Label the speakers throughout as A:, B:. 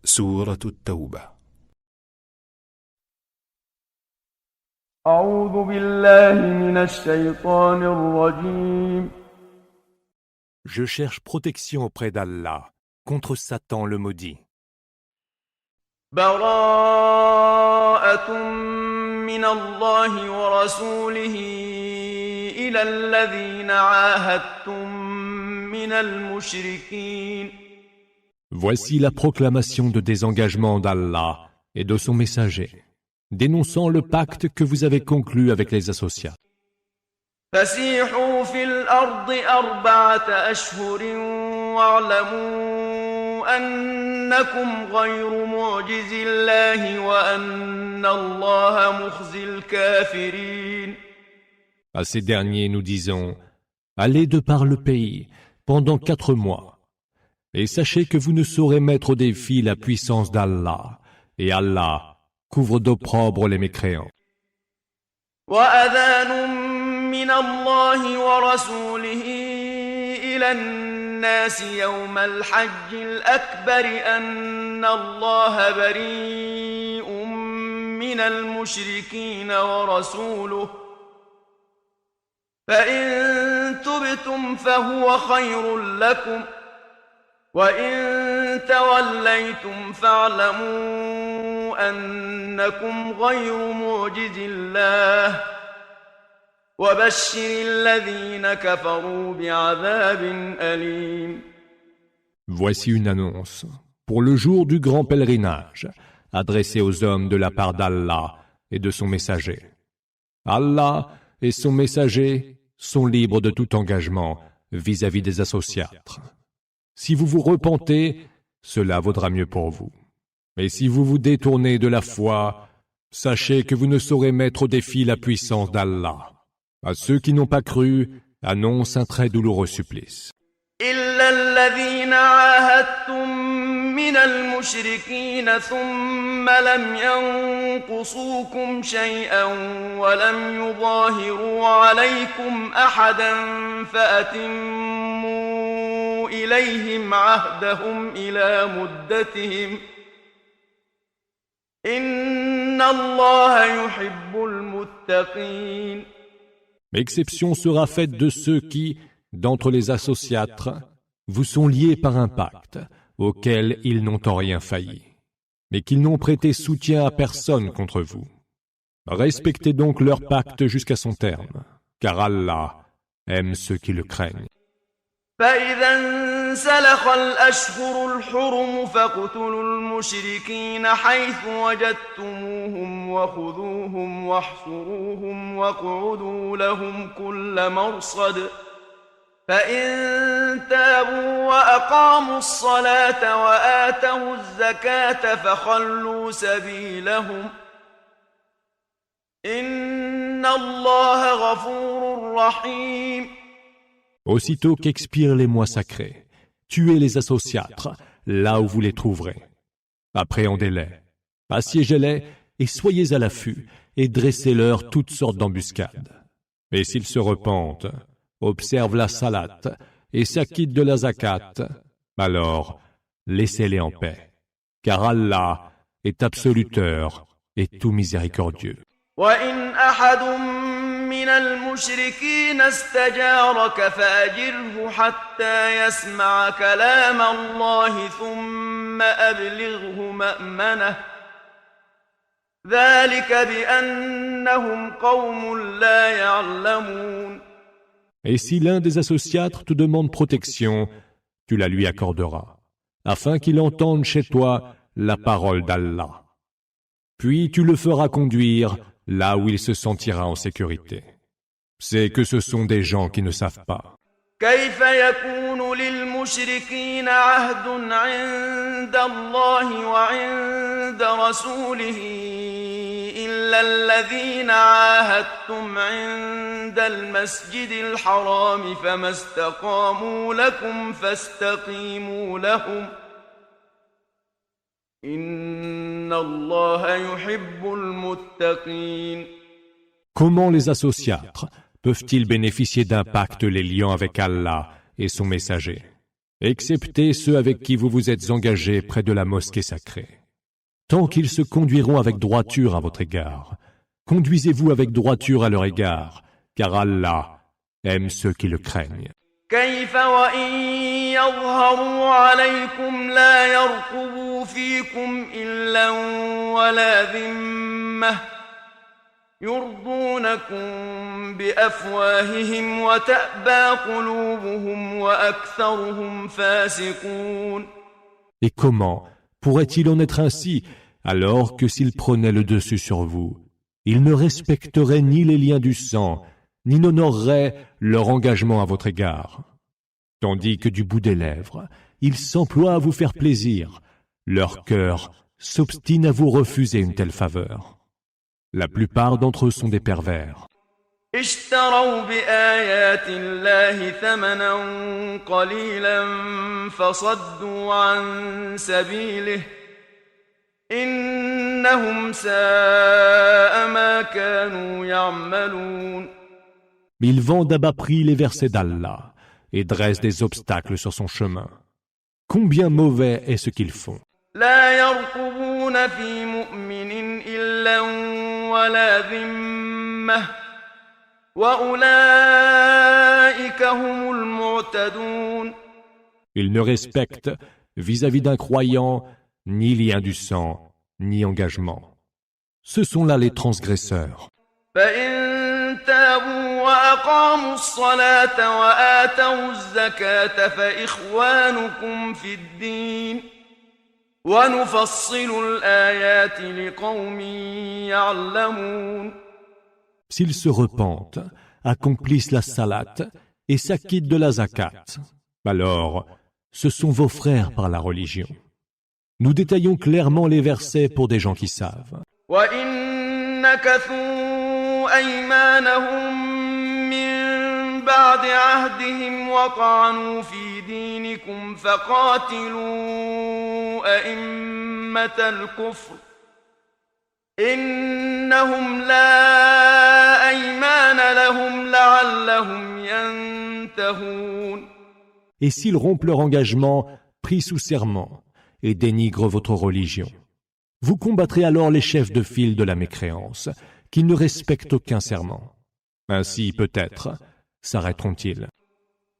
A: سورة التوبة.
B: أعوذ بالله من الشيطان الرجيم.
C: Je cherche protection auprès d'Allah contre Satan le maudit.
B: براءة من الله ورسوله إلى الذين عاهدتم من المشركين.
C: Voici la proclamation de désengagement d'Allah et de son messager, dénonçant le pacte que vous avez conclu avec les associats.
B: فسيحوا في الأرض 4 أشهر واعلموا أنكم غير معجز الله وأن الله مخزي الكافرين.
C: À ces derniers, nous disons, allez de par le pays pendant 4 mois, et sachez que vous ne saurez mettre au défi la puissance d'Allah, et Allah couvre d'opprobre les mécréants.
B: وأذان من الله ورسوله إلى الناس يوم الحج الأكبر أن الله بريء من المشركين ورسوله فإن تبتم فهو خير لكم وإن توليتم فاعلموا أنكم غير معجز الله وبشر الذين كفروا بعذاب أليم.
C: Voici une annonce pour le jour du grand pèlerinage, adressée aux hommes de la part d'Allah et de son messager. Allah et son messager sont libres de tout engagement vis-à-vis des associatres. Si vous vous repentez, cela vaudra mieux pour vous. Mais si vous vous détournez de la foi, sachez que vous ne saurez mettre au défi la puissance d'Allah. À ceux qui n'ont pas cru, annonce un très douloureux supplice.
B: إلا الذين عاهدتم من المشركين ثم لم ينقصوكم شيئا ولم يظاهروا عليكم أحدا فأتموا إليهم عهدهم إلى مدتهم إن الله يحب المتقين.
C: Exception sera faite de ceux qui, d'entre les associatres, vous sont liés par un pacte, auquel ils n'ont en rien failli, mais qu'ils n'ont prêté soutien à personne contre vous. Respectez donc leur pacte jusqu'à son terme, car Allah aime ceux qui le craignent.
B: فإذا انسلخ الأشهر الحرم فاقتلوا المشركين حيث وجدتموهم وخذوهم واحصروهم واقعدوا لهم كل مرصد فإن تابوا وأقاموا الصلاة وآتوا الزكاة فخلوا سبيلهم إن الله غفور رحيم.
C: Aussitôt qu'expirent les mois sacrés, tuez les associatres là où vous les trouverez. Appréhendez-les, assiégez-les et soyez à l'affût et dressez-leur toutes sortes d'embuscades. Et s'ils se repentent, observent la salate et s'acquittent de la zakat, alors laissez-les en paix, car Allah est absoluteur et tout miséricordieux.
B: وإن أحد من المشركين استجارك فأجره حتى يسمع كلام الله ثم أبلغه مأمنه ذلك بأنهم قوم لا يعلمون.
C: Et si l'un des associatres te demande protection, tu la lui accorderas, afin qu'il entende chez toi la parole d'Allah. Puis tu le feras conduire là où il se sentira en sécurité. C'est que ce sont des gens qui ne savent pas.
B: كيف يكون للمشركين عهد عند الله وعند رسوله إلا الذين عاهدتم عند المسجد الحرام فما استقاموا لكم فاستقيموا لهم إن الله يحب المتقين.
C: Comment les associatres peuvent-ils bénéficier d'un pacte les liant avec Allah et son messager? excepté ceux avec qui vous vous êtes engagés près de la mosquée sacrée. Tant qu'ils se conduiront avec droiture à votre égard, conduisez-vous avec droiture à leur égard, car Allah aime ceux qui le craignent.
B: كيف وإن يظهروا عليكم لا يرقبوا فيكم إلا ولا ذمة يرضونكم بأفواههم وتأبى قلوبهم وأكثرهم فاسقون.
C: Et comment pourrait-il en être ainsi, alors que s'ils prenaient le dessus sur vous, ils ne respecteraient ni les liens du sang, ni n'honoreraient leur engagement à votre égard. Tandis que du bout des lèvres, ils s'emploient à vous faire plaisir, leur cœur s'obstine à vous refuser une telle faveur. La plupart d'entre eux sont des pervers.
B: اشتروا بآيات الله ثمنا قليلا فصدوا عن سبيله إنهم ساء ما كانوا يعملون.
C: Ils vendent à bas prix les versets d'Allah et dressent des obstacles sur son chemin. Combien mauvais est ce qu'ils font.
B: لا يرقبون في مؤمن إلا ولا ذمة وأولئك هم المعتدون.
C: Ils ne respectent, vis-à-vis d'un croyant, ni lien du sang, ni engagement. Ce sont là les transgresseurs.
B: فإن تابوا وأقاموا الصلاة وآتوا الزكاة فإخوانكم في الدين ونفصل الآيات لقوم يعلمون.
C: S'ils se repentent, accomplissent la salat et s'acquittent de la zakat, alors ce sont vos frères par la religion. Nous détaillons clairement les versets pour des gens qui savent.
B: وإن نكثوا أيمانهم من بعد عهدهم وطعنوا في دينكم فقاتلوا أئمة الكفر إنهم لا أيمان لهم لعلهم ينتهون.
C: Et s'ils rompent leur engagement pris sous serment et dénigrent votre religion, vous combattrez alors les chefs de file de la mécréance, qui ne respectent aucun serment. Ainsi, peut-être, s'arrêteront-ils.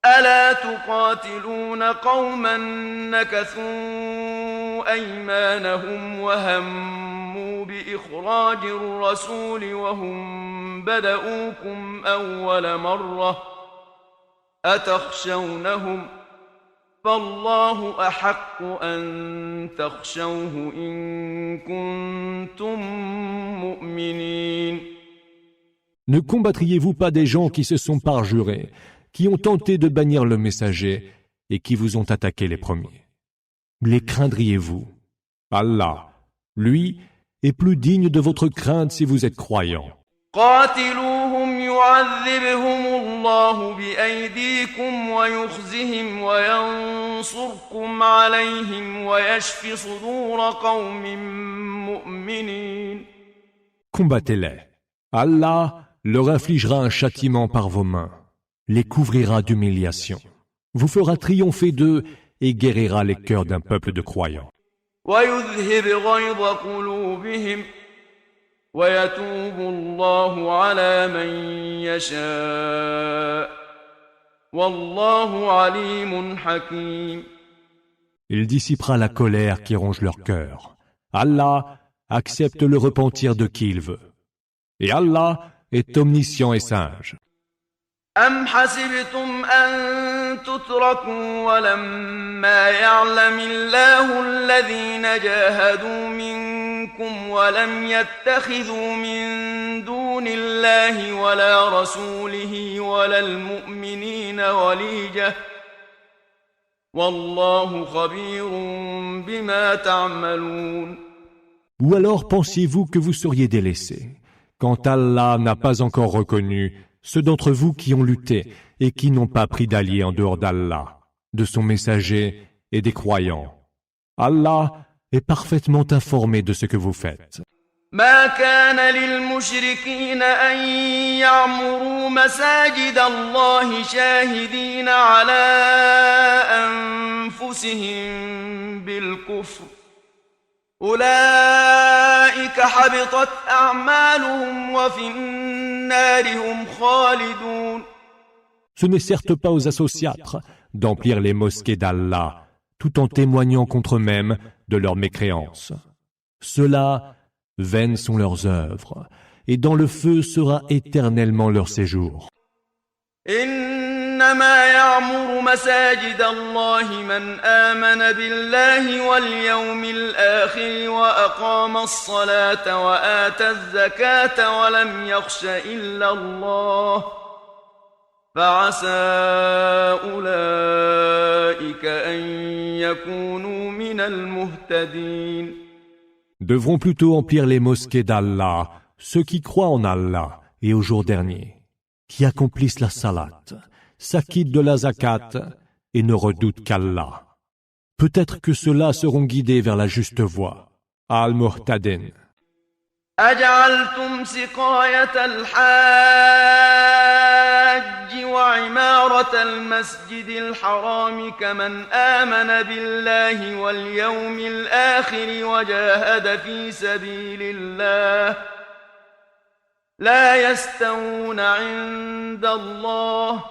B: ألا تقاتلون قوما نكثوا أيمانهم وهموا بإخراج الرسول وهم بدؤوكم أول مرة أتخشونهم فالله أحق أن تخشوه إن كنتم مؤمنين.
C: Ne combattriez-vous pas des gens qui se sont parjurés, qui ont tenté de bannir le messager et qui vous ont attaqué les premiers? Les craindriez-vous? Allah, lui, est plus digne de votre crainte si vous êtes croyants.
B: قاتلوهم يعذبهم الله بأيديكم ويخزهم وينصركم عليهم ويشف صدور قوم مؤمنين.
C: Combattez-les. Allah leur infligera un châtiment par vos mains, les couvrira d'humiliation, vous fera triompher d'eux et guérira les cœurs d'un peuple de croyants.
B: ويذهب غيظ قلوبهم ويتوب الله على من يشاء والله عليم حكيم.
C: Il dissipera la colère qui ronge leur cœur. Allah accepte le repentir de qui il veut. Et Allah est omniscient et sage.
B: أم حسبتم أن تتركوا ولما يعلم الله الذين جاهدوا منكم ولم يتخذوا من دون الله ولا رسوله ولا المؤمنين وليجة والله خبير بما تعملون.
C: Ou alors pensiez-vous que vous seriez délaissés, quand Allah n'a pas encore reconnu ceux d'entre vous qui ont lutté et qui n'ont pas pris d'alliés en dehors d'Allah, de son messager et des croyants. Allah est parfaitement informé de ce que vous faites.
B: ما كان للمشركين أن يعمروا مساجد الله شاهدين على أنفسهم بالكفر أولئك حبطت أعمالهم وفي النار هم خالدون.
C: Ce n'est certes pas aux associatres d'emplir les mosquées d'Allah, tout en témoignant contre eux-mêmes de leur mécréance. Ceux-là, vaines sont leurs œuvres, et dans le feu sera éternellement leur séjour.
B: إنما يعمر مساجد الله من آمن بالله واليوم الآخر وأقام الصلاة وآتى الزكاة ولم يخش إلا الله فعسى أولئك أن يكونوا من المهتدين.
C: Devront plutôt emplir les mosquées d'Allah, ceux qui croient en Allah et au jour dernier, qui accomplissent la salat, s'acquittent de la zakat et ne redoutent qu'Allah. Peut-être que ceux-là seront guidés vers la juste voie. Al-Muhtadin.
B: أجعلتم سقاية الحاج وعمارة المسجد الحرام كمن آمن بالله واليوم الآخر وجاهد في سبيل الله لا يستوون عند الله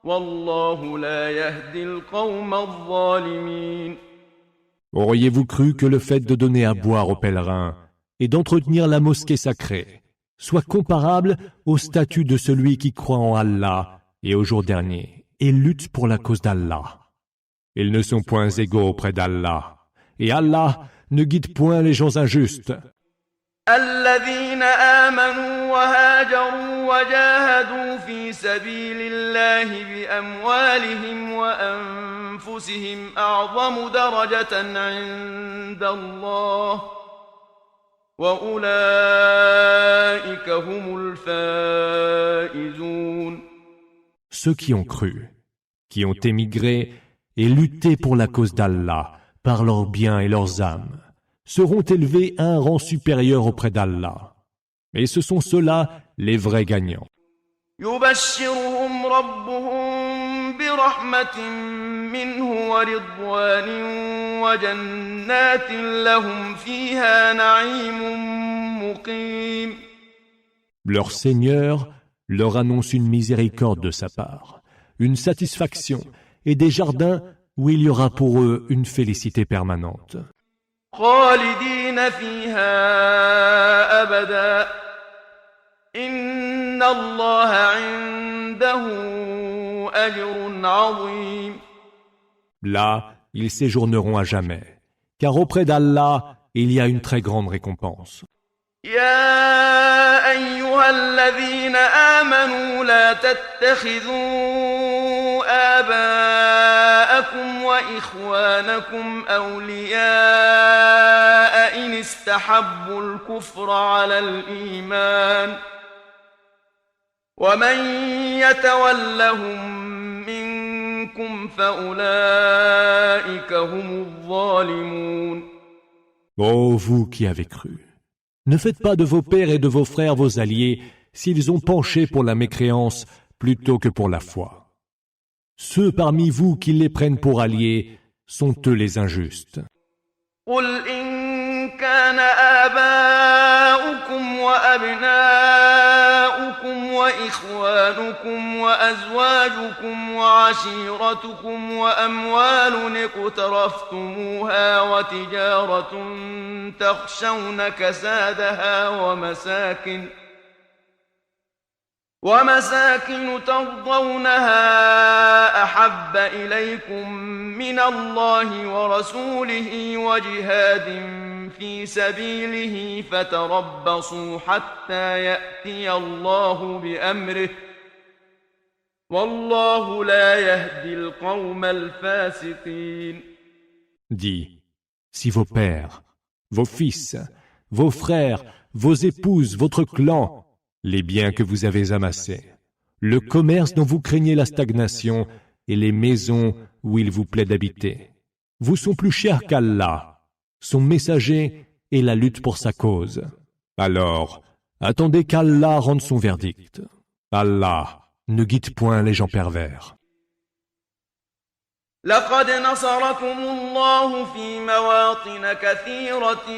B: والله لا يهدي القوم الظالمين.
C: Auriez-vous cru que le fait de donner à boire aux pèlerins et d'entretenir la mosquée sacrée soit comparable au statut de celui qui croit en Allah et au jour dernier et lutte pour la cause d'Allah? Ils ne sont point égaux auprès d'Allah, et Allah ne guide point les gens injustes.
B: الذين آمنوا وهاجروا وجاهدوا في سبيل الله بأموالهم وأنفسهم أعظم درجة عند الله وأولئك هم الفائزون.
C: Ceux qui ont cru, qui ont émigré et lutté pour la cause d'Allah par leurs biens et leurs âmes, seront élevés à un rang supérieur auprès d'Allah. Et ce sont ceux-là les vrais gagnants.
B: يبشرهم ربهم برحمة منه ورضوان وجنات لهم فيها نعيم مقيم.
C: Leur Seigneur leur annonce une miséricorde de sa part, une satisfaction et des jardins où il y aura pour eux une félicité permanente.
B: خالدين فيها أبدا إن الله عنده أجر عظيم.
C: Là, ils séjourneront à jamais, car auprès d'Allah, il y a une très grande récompense.
B: يا أيها الذين آمنوا لا تتخذوا آباءكم وإخوانكم أولياء إن استحبوا الكفر على الإيمان ومن يتولهم منكم فأولئك هم الظالمون.
C: Ô vous qui avez cru, ne faites pas de vos pères et de vos frères vos alliés s'ils ont penché pour la mécréance plutôt que pour la foi. Ceux parmi vous qui les prennent pour alliés sont eux les injustes.
B: قل إن كان آباؤكم وأبناؤكم وإخوانكم وأزواجكم وعشيرتكم وأموال اقترفتموها وتجارة تخشون كسادها ومساكن ترضونها أحب إليكم من الله ورسوله وجهاد في سبيله فتربصوا حتى يأتي الله بأمره والله لا يهدي القوم الفاسقين.
C: Dis, si vos pères, vos fils, vos frères, vos épouses, votre clan, les biens que vous avez amassés, le commerce dont vous craignez la stagnation et les maisons où il vous plaît d'habiter, vous sont plus chers qu'Allah, son messager et la lutte pour sa cause. Alors, attendez qu'Allah rende son verdict. Allah ne guide point les gens pervers.
B: لقد نصركم الله في مواطن كثيرة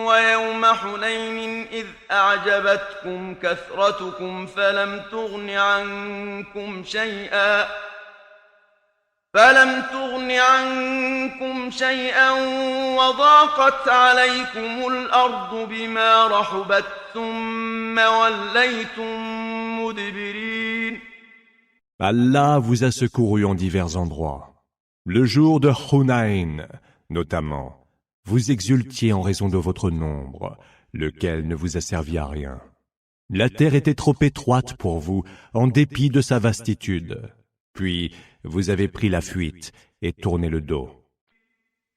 B: ويوم حنين إذ أعجبتكم كثرتكم فلم تغن عنكم شيئا وضاقت عليكم الأرض بما رحبت ثم وليتم مدبرين.
C: Allah vous a secouru en divers endroits. Le jour de Hunayn, notamment, vous exultiez en raison de votre nombre, lequel ne vous a servi à rien. La terre était trop étroite pour vous, en dépit de sa vastitude. Puis, vous avez pris la fuite et tourné le dos.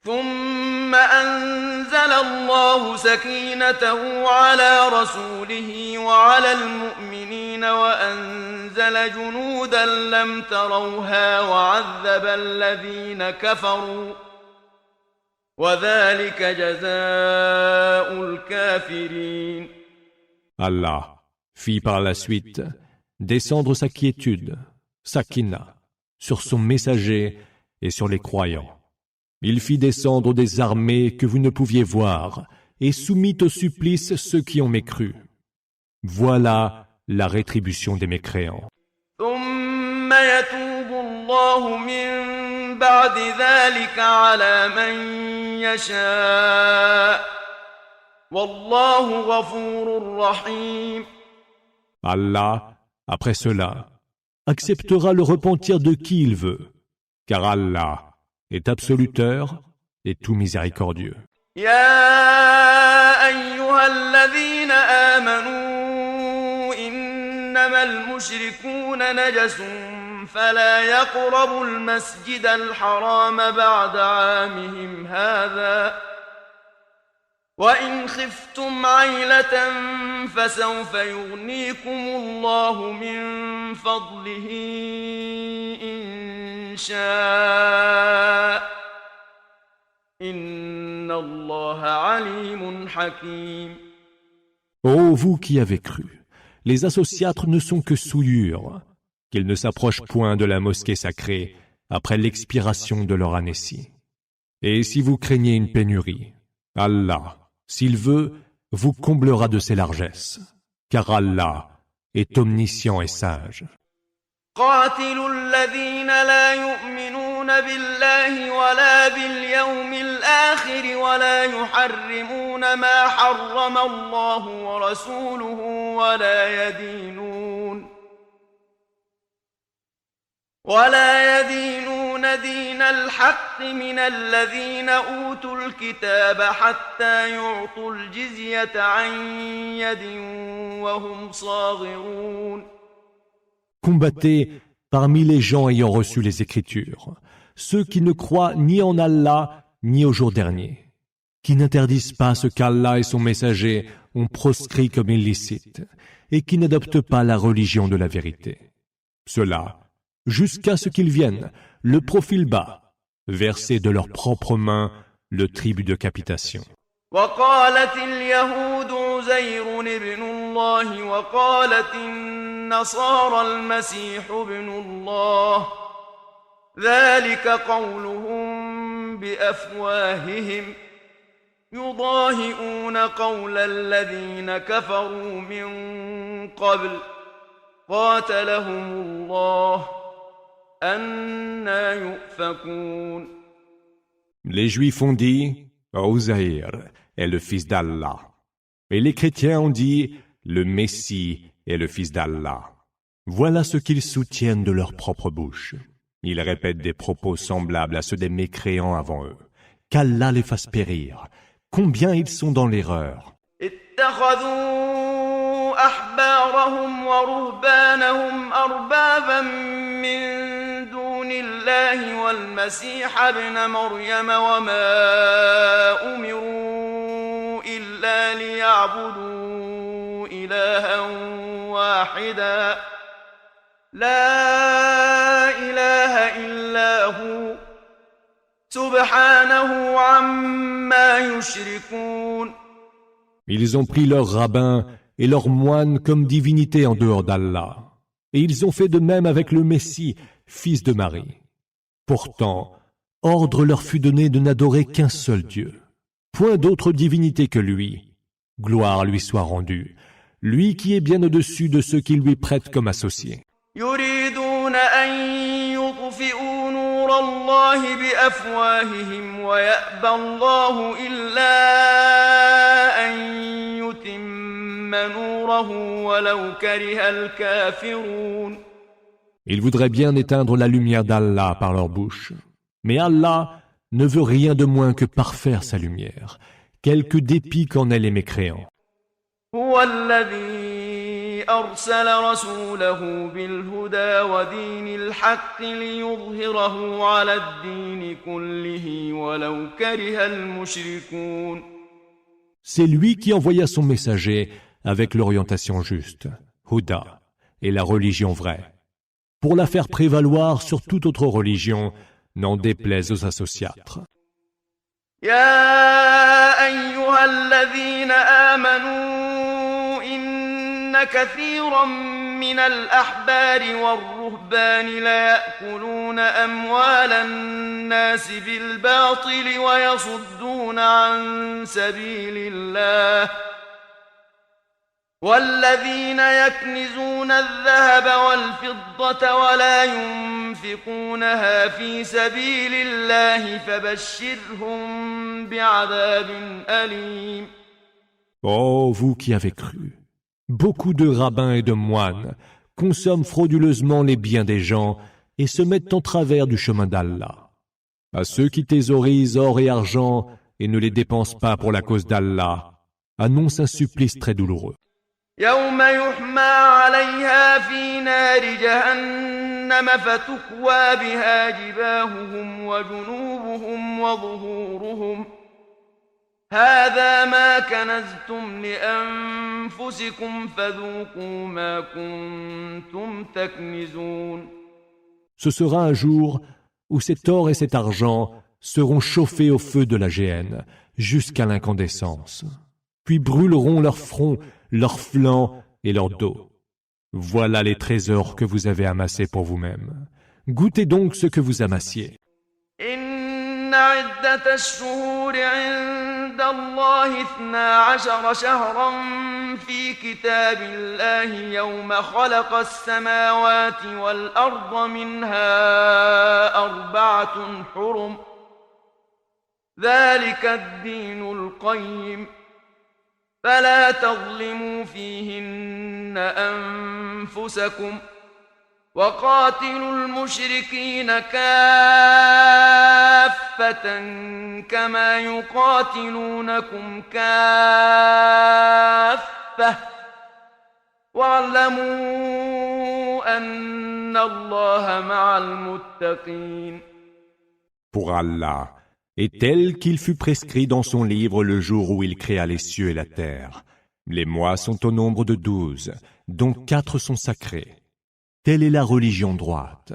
B: ثم أنزل الله سكينته على رسوله وعلى المؤمنين وأنزل جنودا لم تروها وعذب الذين كفروا وذلك جزاء الكافرين.
C: Allah fit par la suite descendre sa quiétude, Sakina, sur son messager et sur les croyants. Il fit descendre des armées que vous ne pouviez voir et soumit au supplice ceux qui ont mécru. Voilà la rétribution des mécréants.
B: ثم يتوب الله من بعد ذلك على من يشاء والله غفور رحيم.
C: Allah, après cela, acceptera le repentir de qui il veut, car Allah est absoluteur et tout miséricordieux.
B: يا أيها الذين آمنوا إنما المشركون نجس فلا يقربوا المسجد الحرام بعد عامهم هذا وإن خفتم عيلة فسوف يغنيكم الله من فضله إن شاء إن الله عليم حكيم.
C: Ô vous qui avez cru, les associatres ne sont que souillures, qu'ils ne s'approchent point de la mosquée sacrée après l'expiration de leur anécie. Et si vous craignez une pénurie, Allah, s'il veut, vous comblera de ses largesses, car Allah est omniscient et sage.
B: قاتلوا الذين لا يؤمنون بالله ولا باليوم الآخر ولا يحرمون ما حرم الله ورسوله ولا يدينون دين الحق من الذين أوتوا الكتاب حتى يعطوا الجزية عن يد وهم صاغرون.
C: Combattez parmi les gens ayant reçu les Écritures, ceux qui ne croient ni en Allah ni au jour dernier, qui n'interdisent pas ce qu'Allah et son messager ont proscrit comme illicite, et qui n'adoptent pas la religion de la vérité. Cela, jusqu'à ce qu'ils viennent, le profil bas, verser de leurs propres mains le tribut de capitation.
B: وقالت اليهود عزير ابن الله وقالت النصارى المسيح ابن الله ذلك قولهم بأفواههم يضاهئون قول الذين كفروا من قبل قاتلهم الله أنى يؤفكون.
C: Les Juifs ont dit Uzaïr est le fils d'Allah. Et les chrétiens ont dit le Messie est le fils d'Allah. Voilà ce qu'ils soutiennent de leur propre bouche. Ils répètent des propos semblables à ceux des mécréants avant eux. Qu'Allah les fasse périr. Combien ils sont dans l'erreur.
B: اتخذوا أحبارهم ورهبانهم أربابا من دون الله والمسيح ابن مريم وما أمروا إلا ليعبدوا إلها واحدا لا إله إلا هو سبحانه عما يشركون.
C: Ils ont pris leurs rabbins et leurs moines comme divinités en dehors d'Allah. Et ils ont fait de même avec le Messie, fils de Marie. Pourtant, ordre leur fut donné de n'adorer qu'un seul Dieu. Point d'autre divinité que lui. Gloire lui soit rendue. Lui qui est bien au-dessus de ceux qui lui prêtent comme associés.
B: يريدون أن يطفئوا نور الله بأفواههم ويأبى الله إلا أن يتم نوره ولو كره الكافرون.
C: Ils voudraient bien éteindre la lumière d'Allah par leur bouche. Mais Allah ne veut rien de moins que parfaire sa lumière, quelque dépit qu'en aient les mécréants.
B: هو الذي أرسل رسوله بالهدى ودين الحق ليظهره على الدين كله ولو كره المشركون.
C: C'est lui qui envoya son messager avec l'orientation juste, Huda, et la religion vraie, pour la faire prévaloir sur toute autre religion, n'en déplaise aux associatres.
B: يا أيها الذين آمنوا إن كثيرا من الأحبار والرهبان ليأكلون أموال الناس بالباطل ويصدون عن سبيل الله والذين يكنزون الذهب والفضة ولا ينفقونها في سبيل الله فبشرهم بعذاب أليم.
C: Ô vous qui avez cru, beaucoup de rabbins et de moines consomment frauduleusement les biens des gens et se mettent en travers du chemin d'Allah. À ceux qui thésaurisent or et argent et ne les dépensent pas pour la cause d'Allah, annonce un supplice très douloureux.
B: يوم يحمى عليها في نار جهنم فتكوى بها جباههم وجنوبهم وظهورهم هذا ما كنزتم لأنفسكم فذوقوا ما كنتم تكنزون.
C: Ce sera un jour où cet or et cet argent seront chauffés au feu de la géhenne jusqu'à l'incandescence, puis brûleront leur front, leurs flancs et leur dos. Voilà les trésors que vous avez amassés pour vous-même. Goûtez donc ce que vous amassiez.
B: إن عدة الشهور عند الله 12 شهرا في كتاب الله يوم خلق السماوات والأرض منها 4 حرم ذلك الدين القيم فلا تظلموا فيهن أنفسكم وقاتلوا المشركين كافة كما يقاتلونكم كافة واعلموا أن الله مع المتقين.
C: Pour Allah, est tel qu'il fut prescrit dans son livre le jour où il créa les cieux et la terre. Les mois sont au nombre de 12, dont 4 sont sacrés. Telle est la religion droite.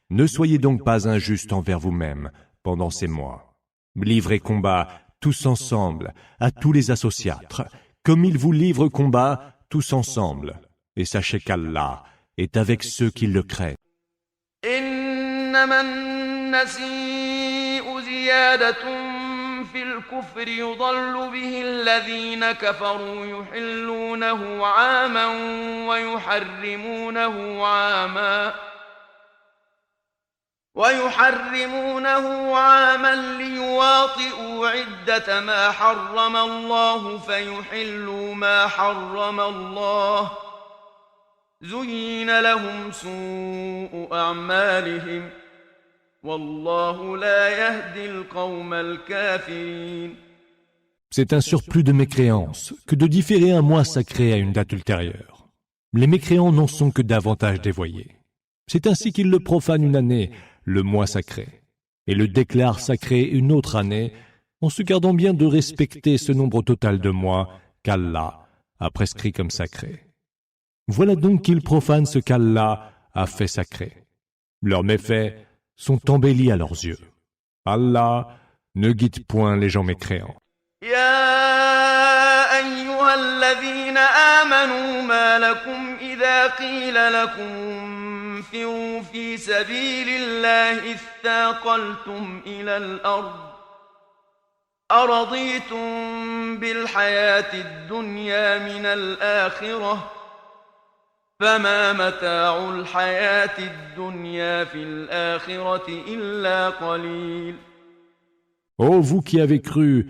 C: Ne soyez donc pas injustes envers vous-même pendant ces mois. Livrez combat tous ensemble à tous les associatres, comme ils vous livrent combat tous ensemble. Et sachez qu'Allah est avec ceux qui le craignent.
B: زيادة في الكفر يضل به الذين كفروا يحلونه عاما ويحرمونه عاما ليواطئوا عدة ما حرم الله فيحلوا ما حرم الله زين لهم سوء أعمالهم والله لا يهدي القوم الكافرين.
C: C'est un surplus de mécréance que de différer un mois sacré à une date ultérieure. Les mécréants n'en sont que davantage dévoyés. C'est ainsi qu'ils le profanent une année, le mois sacré, et le déclarent sacré une autre année, en se gardant bien de respecter ce nombre total de mois qu'Allah a prescrit comme sacré. Voilà donc qu'ils profanent ce qu'Allah a fait sacré. Leurs méfaits sont embellis à leurs yeux. Allah ne guide point les gens mécréants.
B: يا أيها أيها الذين آمنوا ما لكم إذا قيل لكم انفروا في سبيل الله اثاقلتم إلى الأرض أرضيتم بالحياة الدنيا من الآخرة فما متاع الحياة الدنيا في الآخرة إلا قليل.
C: Ô vous qui avez cru,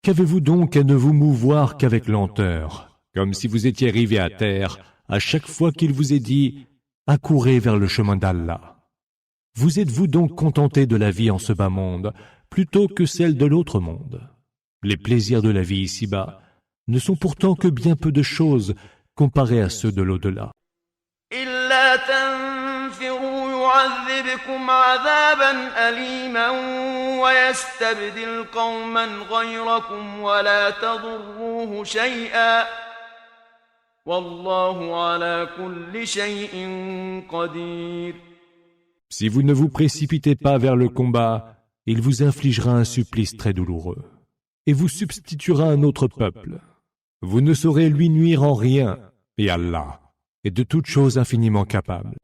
C: qu'avez-vous donc à ne vous mouvoir qu'avec lenteur, comme si vous étiez arrivés à terre à chaque fois qu'il vous est dit « Accourez vers le chemin d'Allah ». Vous êtes-vous donc contentés de la vie en ce bas monde plutôt que celle de l'autre monde? Les plaisirs de la vie ici-bas ne sont pourtant que bien peu de choses comparés à ceux de l'au-delà.
B: إلا تنفروا يعذبكم عذابا أليما ويستبدل قوما غيركم ولا تضروه شيئا والله على كل شيء قدير.
C: Si vous ne vous précipitez pas vers le combat, il vous infligera un supplice très douloureux et vous substituera un autre peuple. Vous ne saurez lui nuire en rien, et Allah est de toutes choses infiniment capable.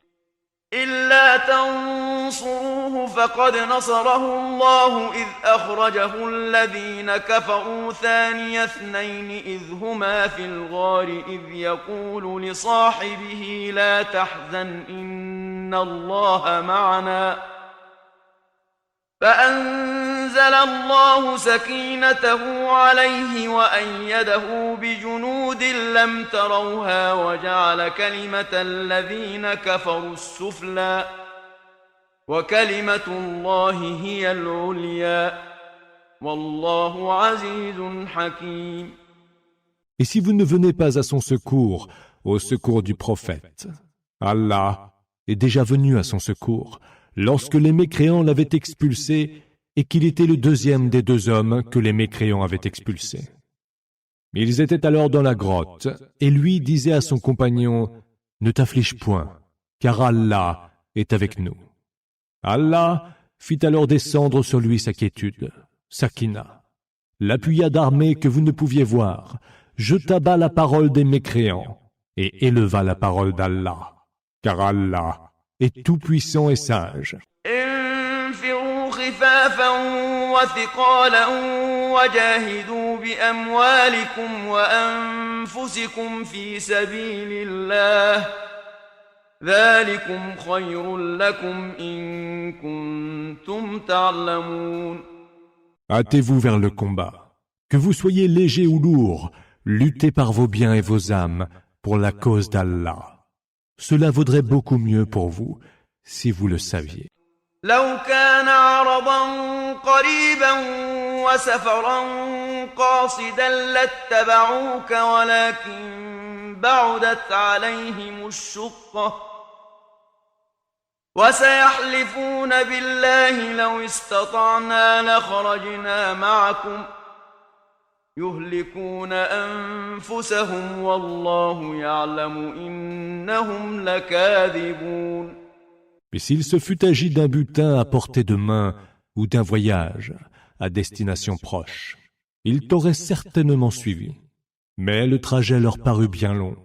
B: إلا تنصروه فقد نصره الله إذ أخرجه الذين كفروا ثاني اثنين إذ هما في الغار إذ يقول لصاحبه لا تحزن إن الله معنا فأنزل الله سكينته عليه وأيده بجنود لم تروها وجعل كلمة الذين كفروا السفلى وكلمة الله هي العليا والله عزيز حكيم.
C: Et si vous ne venez pas à son secours, au secours du prophète, Allah est déjà venu à son secours lorsque les mécréants l'avaient expulsé et qu'il était le deuxième des deux hommes que les mécréants avaient expulsés. Ils étaient alors dans la grotte, et lui disait à son compagnon « Ne t'afflige point, car Allah est avec nous. » Allah fit alors descendre sur lui sa quiétude, Sakina, l'appuya d'armée que vous ne pouviez voir, jeta bas la parole des mécréants, et éleva la parole d'Allah, car Allah est tout-puissant et sage.
B: انفروا خفافا وثقالا وجاهدوا بأموالكم وأنفسكم في سبيل الله ذلكم خير لكم إن كنتم تعلمون.
C: Hâtez-vous vers le combat. Que vous soyez légers ou lourds, luttez par vos biens et vos âmes pour la cause d'Allah. Cela vaudrait beaucoup mieux pour vous si vous le saviez.
B: لو كان عرضا قريبا وسفرا قاصدا لاتبعوك ولكن بعدت عليهم الشقة وسيحلفون بالله لو استطعنا لخرجنا معكم يهلكون أنفسهم والله يعلم إنهم لكاذبون.
C: Mais s'il se fût agi d'un butin à portée de main ou d'un voyage à destination proche, ils t'auraient certainement suivi. Mais le trajet leur parut bien long.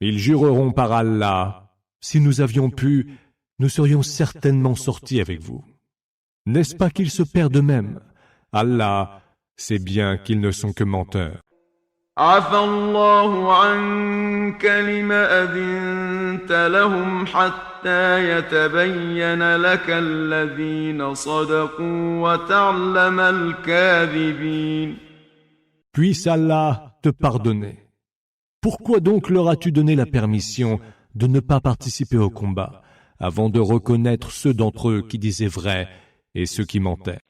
C: Ils jureront par Allah, si nous avions pu, nous serions certainement sortis avec vous. N'est-ce pas qu'ils se perdent eux-mêmes? Allah sait bien qu'ils ne sont que menteurs.
B: عفى الله عنك لم أذنت لهم حتى يتبين لك الذين صدقوا وتعلم الكاذبين.
C: Puisse Allah te pardonner. Pourquoi donc leur as-tu donné la permission de ne pas participer au combat avant de reconnaître ceux d'entre eux qui disaient vrai et ceux qui mentaient?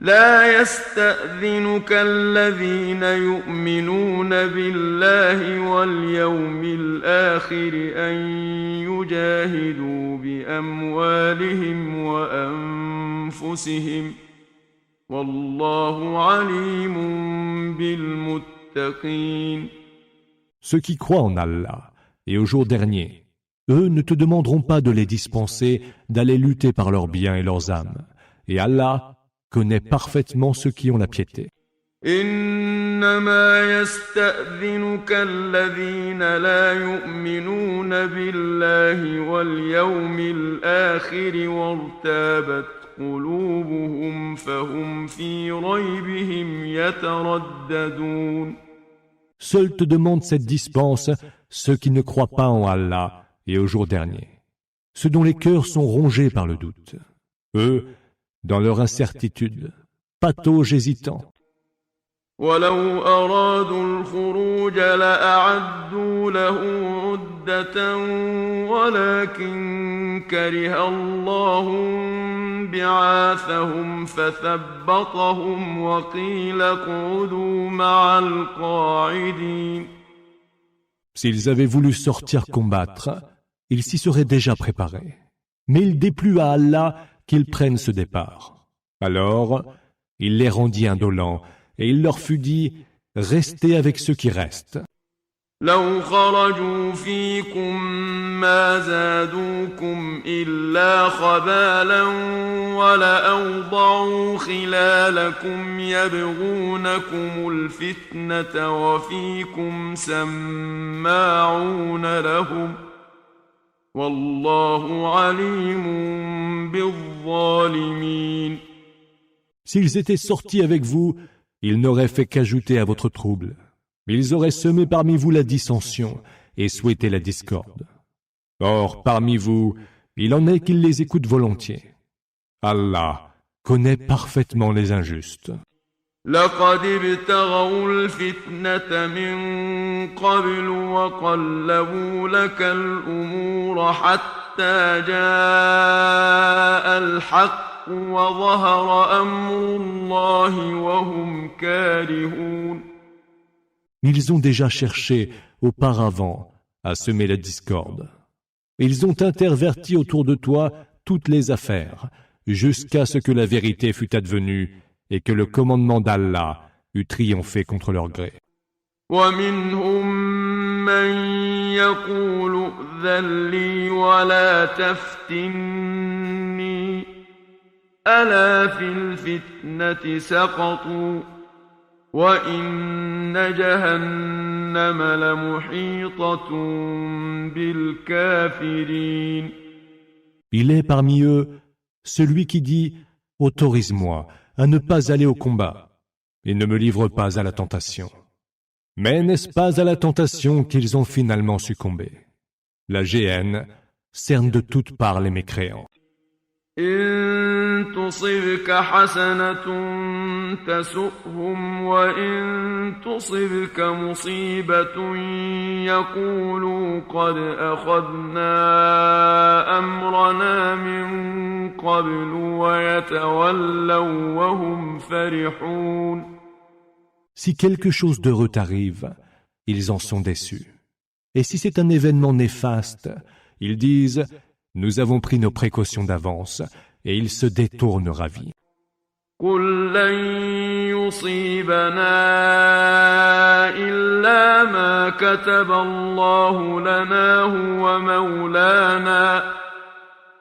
B: لا يستأذنك الذين يؤمنون بالله واليوم الآخر أن يجاهدوا بأموالهم وأنفسهم والله عليم بالمتقين.
C: Ceux qui croient en Allah et au jour dernier, eux ne te demanderont pas de les dispenser d'aller lutter par leurs biens et leurs âmes. Et Allah connaît parfaitement ceux qui ont la piété.
B: إن إنما يستأذنك الذين لا يؤمنون بالله واليوم الآخر وارتابت قلوبهم فهم في ريبهم يترددون.
C: Seuls te demandent cette dispense ceux qui ne croient pas en Allah et au jour dernier, ceux dont les cœurs sont rongés par le doute. Eux, dans leur incertitude, pataugent hésitants.
B: ولو أرادوا الخروج لأعدوا له عدة ولكن كره الله بعاثهم فثبطهم وقيل اقعدوا مع القاعدين.
C: S'ils avaient voulu sortir combattre, ils s'y seraient déjà préparés. Mais il déplut à Allah qu'ils prennent ce départ. Alors, il les rendit indolents et il leur fut dit « Restez avec ceux qui restent ».
B: لو خرجوا فيكم ما زادوكم إلا خبالا ولأوضعوا خلالكم يبغونكم الفتنة وفيكم سماعون لهم والله عليم بالظالمين.
C: S'ils étaient sortis avec vous, ils n'auraient fait qu'ajouter à votre trouble. Ils auraient semé parmi vous la dissension et souhaité la discorde. Or, parmi vous, il en est qui les écoutent volontiers. Allah connaît parfaitement les injustes.
B: لقد ابتغوا الفتنة من قبل وقلبوا لك الأمور حتى جاء الحق وظهر أمر الله وهم كارهون.
C: Ils ont déjà cherché auparavant à semer la discorde. Ils ont interverti autour de toi toutes les affaires, jusqu'à ce que la vérité fût advenue et que le commandement d'Allah eût triomphé contre leur gré.
B: ومنهم من يقول ائذن لي ولا تفتني ألا في الفتنة سقطوا وإن جهنم لمحيطة بالكافرين.
C: Il est parmi eux celui qui dit « Autorise-moi à ne pas aller au combat et ne me livre pas à la tentation. » Mais n'est-ce pas à la tentation qu'ils ont finalement succombé? La géhenne cerne de toutes parts les mécréants.
B: إن تصبك حسنة تسؤهم وإن تصبك مصيبة يقولوا قد أخذنا أمرنا من قبل ويتولوا وهم فرحون.
C: Si quelque chose d'heureux t'arrive, ils en sont déçus. Et si c'est un événement néfaste, ils disent « Nous avons pris nos précautions d'avance » et ils se détournent ravis.
B: قل لن يصيبنا إلا ما كتب الله لنا هو مولانا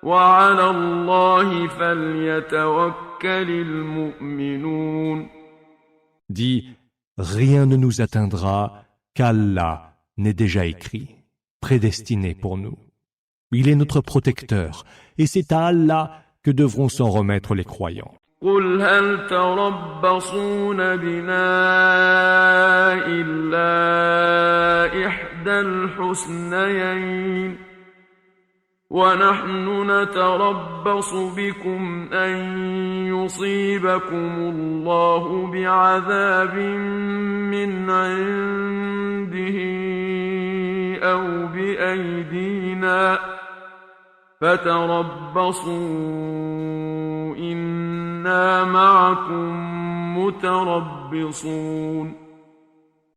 B: وعلى الله فليتوكل المؤمنون.
C: Dis, rien ne nous atteindra qu'Allah n'est déjà écrit, prédestiné pour nous. Il est notre protecteur, et c'est à Allah que devront s'en remettre les croyants.
B: قل هل تربصون بنا إلا إحدى الحسنيين ونحن نتربص بكم أن يصيبكم الله بعذاب من عنده أو بأيدينا فتربصوا إنا معكم متربصون.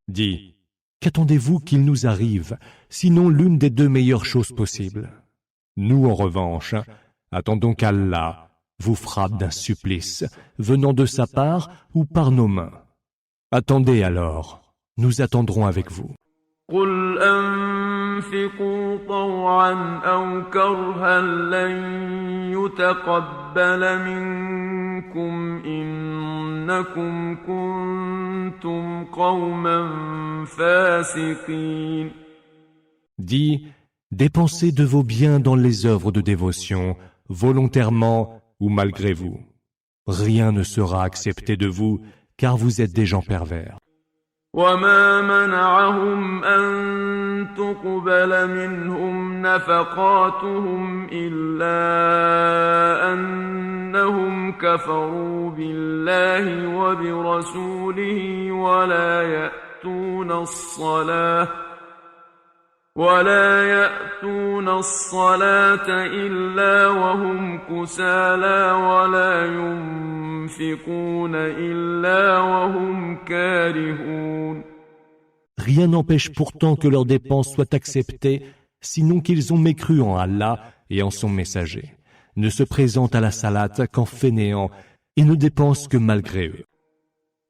C: Dis, qu'attendez-vous qu'il nous arrive, sinon l'une des deux meilleures choses possibles? Nous, en revanche, attendons qu'Allah vous frappe d'un supplice, venant de sa part ou par nos mains. Attendez alors, nous attendrons avec vous.
B: قل أنفقوا طوعا أو كرها لن يتقبل منكم إنكم كنتم قوما فاسقين.
C: Dis, dépensez de vos biens dans les œuvres de dévotion, volontairement ou malgré vous. Rien ne sera accepté de vous, car vous êtes des gens pervers.
B: وما منعهم أن تقبل منهم نفقاتهم إلا أنهم كفروا بالله وبرسوله ولا يأتون الصلاة إلا وهم كسالى ولا ينفقون إلا وهم كارهون.
C: Rien n'empêche pourtant que leurs dépenses soient acceptées, sinon qu'ils ont mécru en Allah et en son messager, ne se présentent à la salate qu'en fainéants et ne dépensent que malgré eux.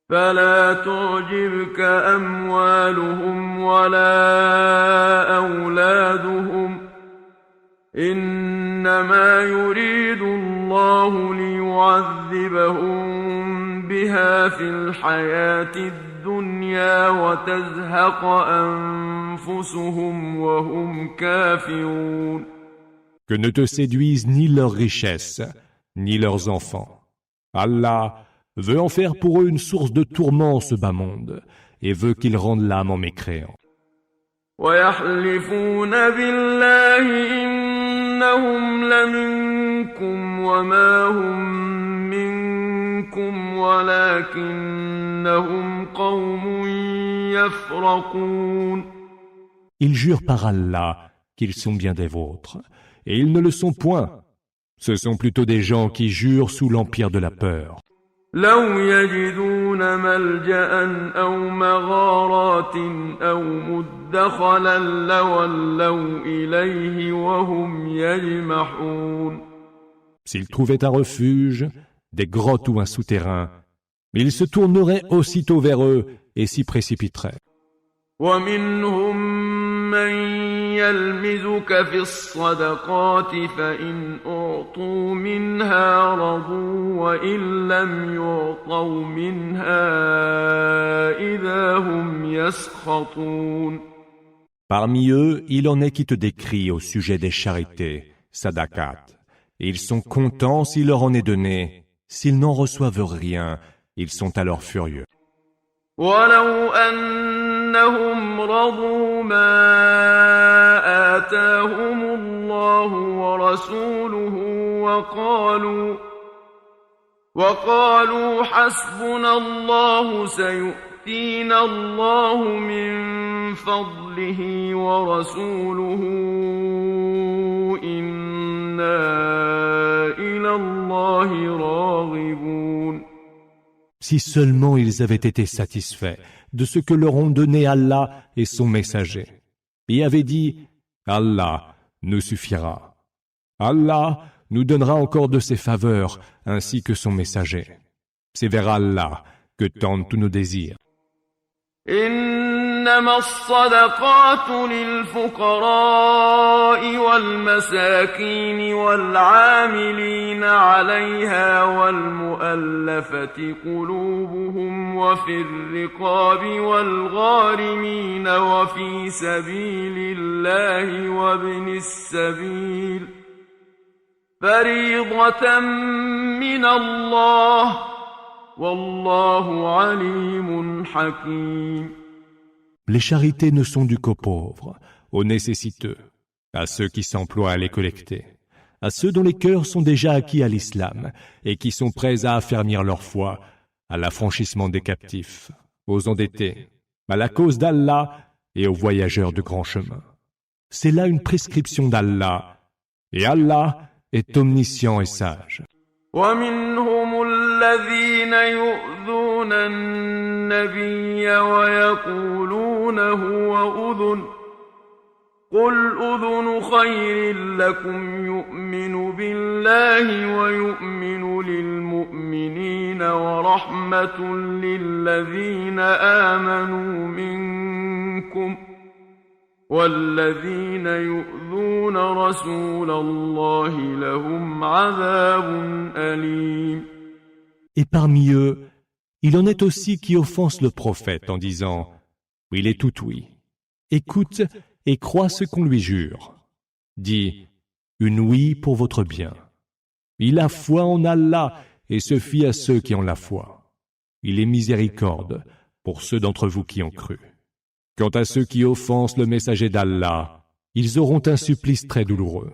B: فلا تعجبك أموالهم ولا أولادهم إنما يريد الله ليعذبهم بها في الحياة الدنيا وتزهق أنفسهم وهم كافرون.
C: Que ne te séduisent ni leurs richesses, ni leurs enfants. Allah veut en faire pour eux une source de tourment ce bas monde, et veut qu'ils rendent l'âme en mécréant.
B: ويحلفون بالله إنهم لمنكم وما هم منكم ولكنهم قوم يفرقون.
C: Ils jurent par Allah qu'ils sont bien des vôtres, et ils ne le sont point. Ce sont plutôt des gens qui jurent sous l'empire de la peur.
B: لو يجدون ملجأ أو مغارات أو مدخلا لولوا إليه وهم يجمحون.
C: S'ils trouvaient un refuge, des grottes ou un souterrain, ils se tourneraient aussitôt vers eux et s'y précipiteraient.
B: ومنهم من يلمزك في الصدقات فإن أعطوا منها رضوا وإن لم يعطوا منها إذا هم يسخطون.
C: Parmi eux, il en est qui te décrient au sujet des charités, sadakat. Ils sont contents s'il leur en est donné. S'ils n'en reçoivent rien, ils sont alors furieux.
B: ولو أنهم رضوا ما آتاهم الله ورسوله وقالوا حسبنا الله سيؤتينا الله من فضله ورسوله إنا إلى الله راغبون.
C: Si seulement ils avaient été satisfaits de ce que leur ont donné Allah et son messager, et avaient dit « Allah nous suffira. Allah nous donnera encore de ses faveurs ainsi que son messager. C'est vers Allah que tendent tous nos désirs. »
B: إنما الصدقات للفقراء والمساكين والعاملين عليها والمؤلفة قلوبهم وفي الرقاب والغارمين وفي سبيل الله وابن السبيل فريضة من الله والله عليم حكيم.
C: Les charités ne sont dues qu'aux pauvres, aux nécessiteux, à ceux qui s'emploient à les collecter, à ceux dont les cœurs sont déjà acquis à l'islam et qui sont prêts à affermir leur foi, à l'affranchissement des captifs, aux endettés, à la cause d'Allah et aux voyageurs de grand chemin. C'est là une prescription d'Allah, et Allah est omniscient et sage.
B: ومنهم الذين يؤذون النبي ويقولون هو أذن قل أذن خير لكم يؤمن بالله ويؤمن للمؤمنين ورحمة للذين آمنوا منكم والذين يؤذون رسول الله لهم عذاب أليم.
C: Et parmi eux, il en est aussi qui offensent le prophète en disant « Il est tout oui. Écoute et crois ce qu'on lui jure. Dis « Une oui pour votre bien. Il a foi en Allah et se fie à ceux qui ont la foi. Il est miséricorde pour ceux d'entre vous qui ont cru. Quant à ceux qui offensent le messager d'Allah, ils auront un supplice très douloureux.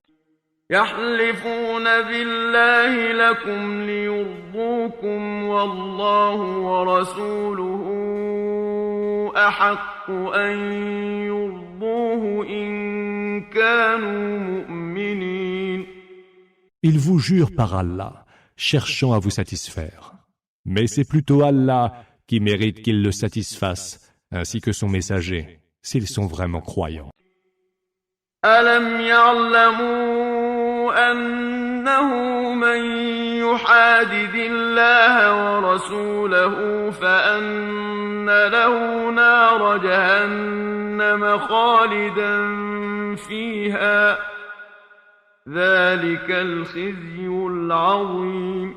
B: يحلفون بالله لكم ليرضوكم والله ورسوله أحق أن يرضوه إن كانوا مؤمنين.
C: Ils vous jurent par Allah, cherchant à vous satisfaire. Mais c'est plutôt Allah qui mérite qu'ils le satisfassent, ainsi que son messager, s'ils sont vraiment croyants.
B: ألم يعلموا أنه من يحادد الله ورسوله فأن له نار جهنم خالدا فيها ذلك الخزي العظيم.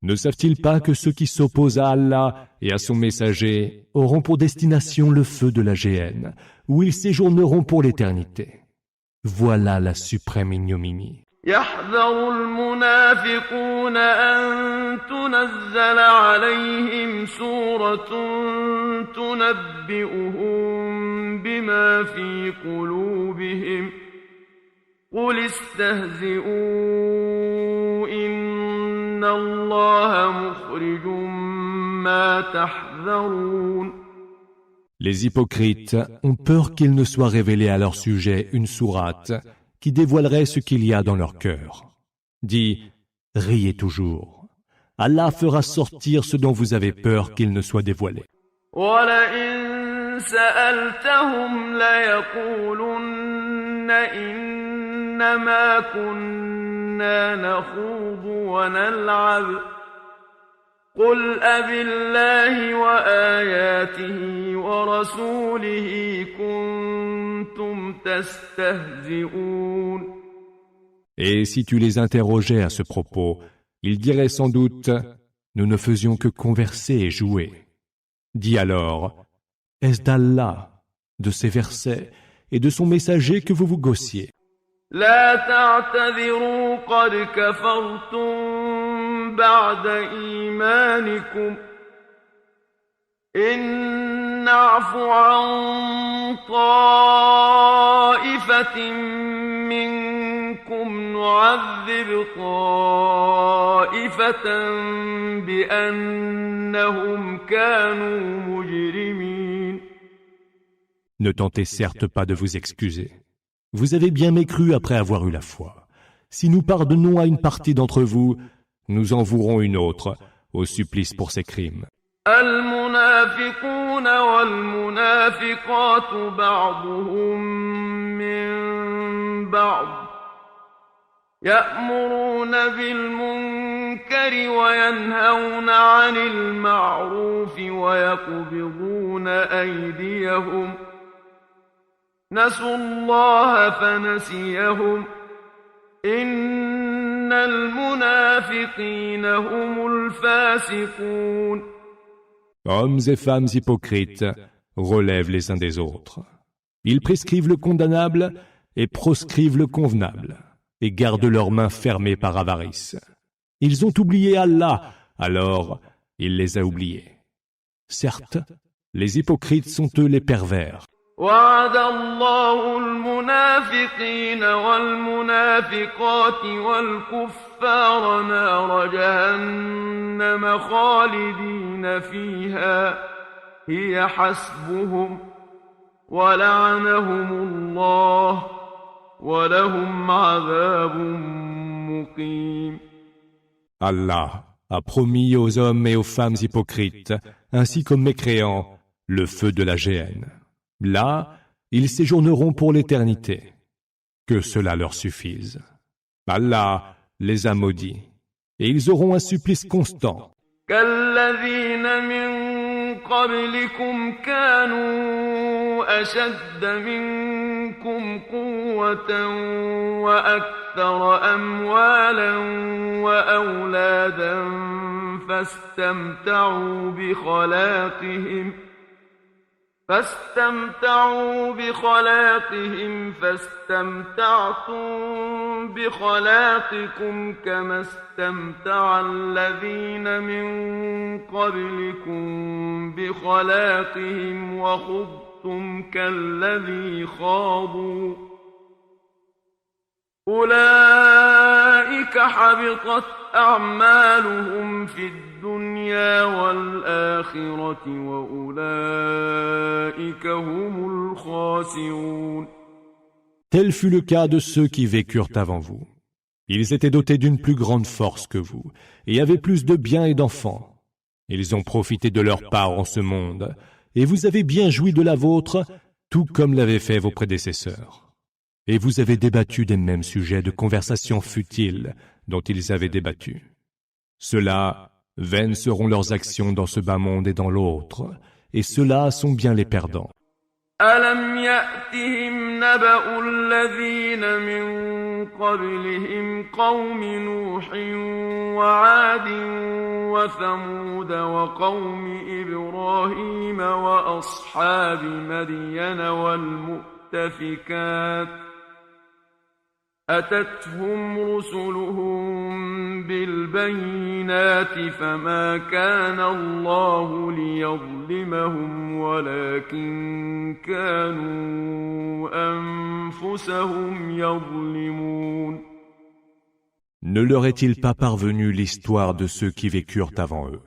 C: Ne savent-ils pas que ceux qui s'opposent à Allah et à son messager auront pour destination le feu de la géhenne, où ils séjourneront pour l'éternité? Voilà la suprême ignominie.
B: يحذر المنافقون أن تنزل عليهم سورة تنبئهم بما في قلوبهم قل استهزئوا إن الله مخرج ما تحذرون.
C: Les hypocrites ont peur qu'il ne soit révélé à leur sujet une sourate qui dévoilerait ce qu'il y a dans leur cœur. Dis, riez toujours. Allah fera sortir ce dont vous avez peur qu'il ne soit dévoilé.
B: وَلَئِن سَأَلْتَهُمْ لَيَقُولُنَّ إِنَّمَا كُنَّا نَخُوضُ وَنَلْعَبُ قُلْ أَبِاللَّهِ وَآيَاتِهِ وَرَسُولِهِ كُنتُمْ تَسْتَهْزِئُونَ.
C: Et si tu les interrogeais à ce propos, ils diraient sans doute « Nous ne faisions que converser et jouer ». Dis alors « Est-ce d'Allah, de ses versets et de son messager que vous vous gossiez ?»
B: لا تعتذروا قد كفرتم بعد إيمانكم إن نعف عن طائفة منكم نعذب طائفة بأنهم كانوا مجرمين.
C: Ne tentez certes pas de vous excuser. Vous avez bien mécru après avoir eu la foi. Si nous pardonnons à une partie d'entre vous, nous en vouerons une autre au supplice pour ses crimes.
B: المنافقون والمنافقات بعضهم من بعض يأمرون بالمنكر وينهون عن المعروف ويقبضون أيديهم نسوا الله فنسيهم إن المنافقين هم الفاسقون.
C: Hommes et femmes hypocrites relèvent les uns des autres. Ils prescrivent le condamnable et proscrivent le convenable, et gardent leurs mains fermées par avarice. Ils ont oublié Allah, alors il les a oubliés. Certes, les hypocrites sont eux les pervers.
B: وعد الله المنافقين والمنافقات والكفار نار جهنم خالدين فيها هي حسبهم ولعنهم الله ولهم عذاب مقيم.
C: Allah a promis aux hommes et aux femmes hypocrites, ainsi qu'aux mécréants, le feu de la géhenne. Là, ils séjourneront pour l'éternité. Que cela leur suffise. Allah les a maudits, et ils auront un supplice constant.
B: كالذين من قبلكم كانوا أشد منكم قوة وأكثر أموالا وأولادا فاستمتعوا بخلاقهم فاستمتعتم بخلاقكم كما استمتع الذين من قبلكم بخلاقهم وخضتم كالذي خاضوا أولئك حبطت أعمالهم في الدنيا والآخرة وأولئك هم الخاسرون.
C: Tel fut le cas de ceux qui vécurent avant vous. Ils étaient dotés d'une plus grande force que vous, et avaient plus de biens et d'enfants. Ils ont profité de leur part en ce monde, et vous avez bien joui de la vôtre, tout comme l'avaient fait vos prédécesseurs. Et vous avez débattu des mêmes sujets de conversation futiles dont ils avaient débattu. Ceux-là, vaines seront leurs actions dans ce bas monde et dans l'autre, et ceux-là sont bien les perdants.
B: أَلَمْ يَأْتِهِمْ نَبَأُ الَّذِينَ مِنْ قَبْلِهِمْ قَوْمِ نُوحٍ وَعَادٍ وَثَمُودَ وَقَوْمِ إِبْرَاهِيمَ وَأَصْحَابِ مَدْيَنَ وَالْمُؤْتَفِكَاتِ أتتهم رسلهم بالبينات فما كان الله ليظلمهم ولكن كانوا أنفسهم يظلمون.
C: Ne leur est-il pas parvenu l'histoire de ceux qui vécurent avant eux,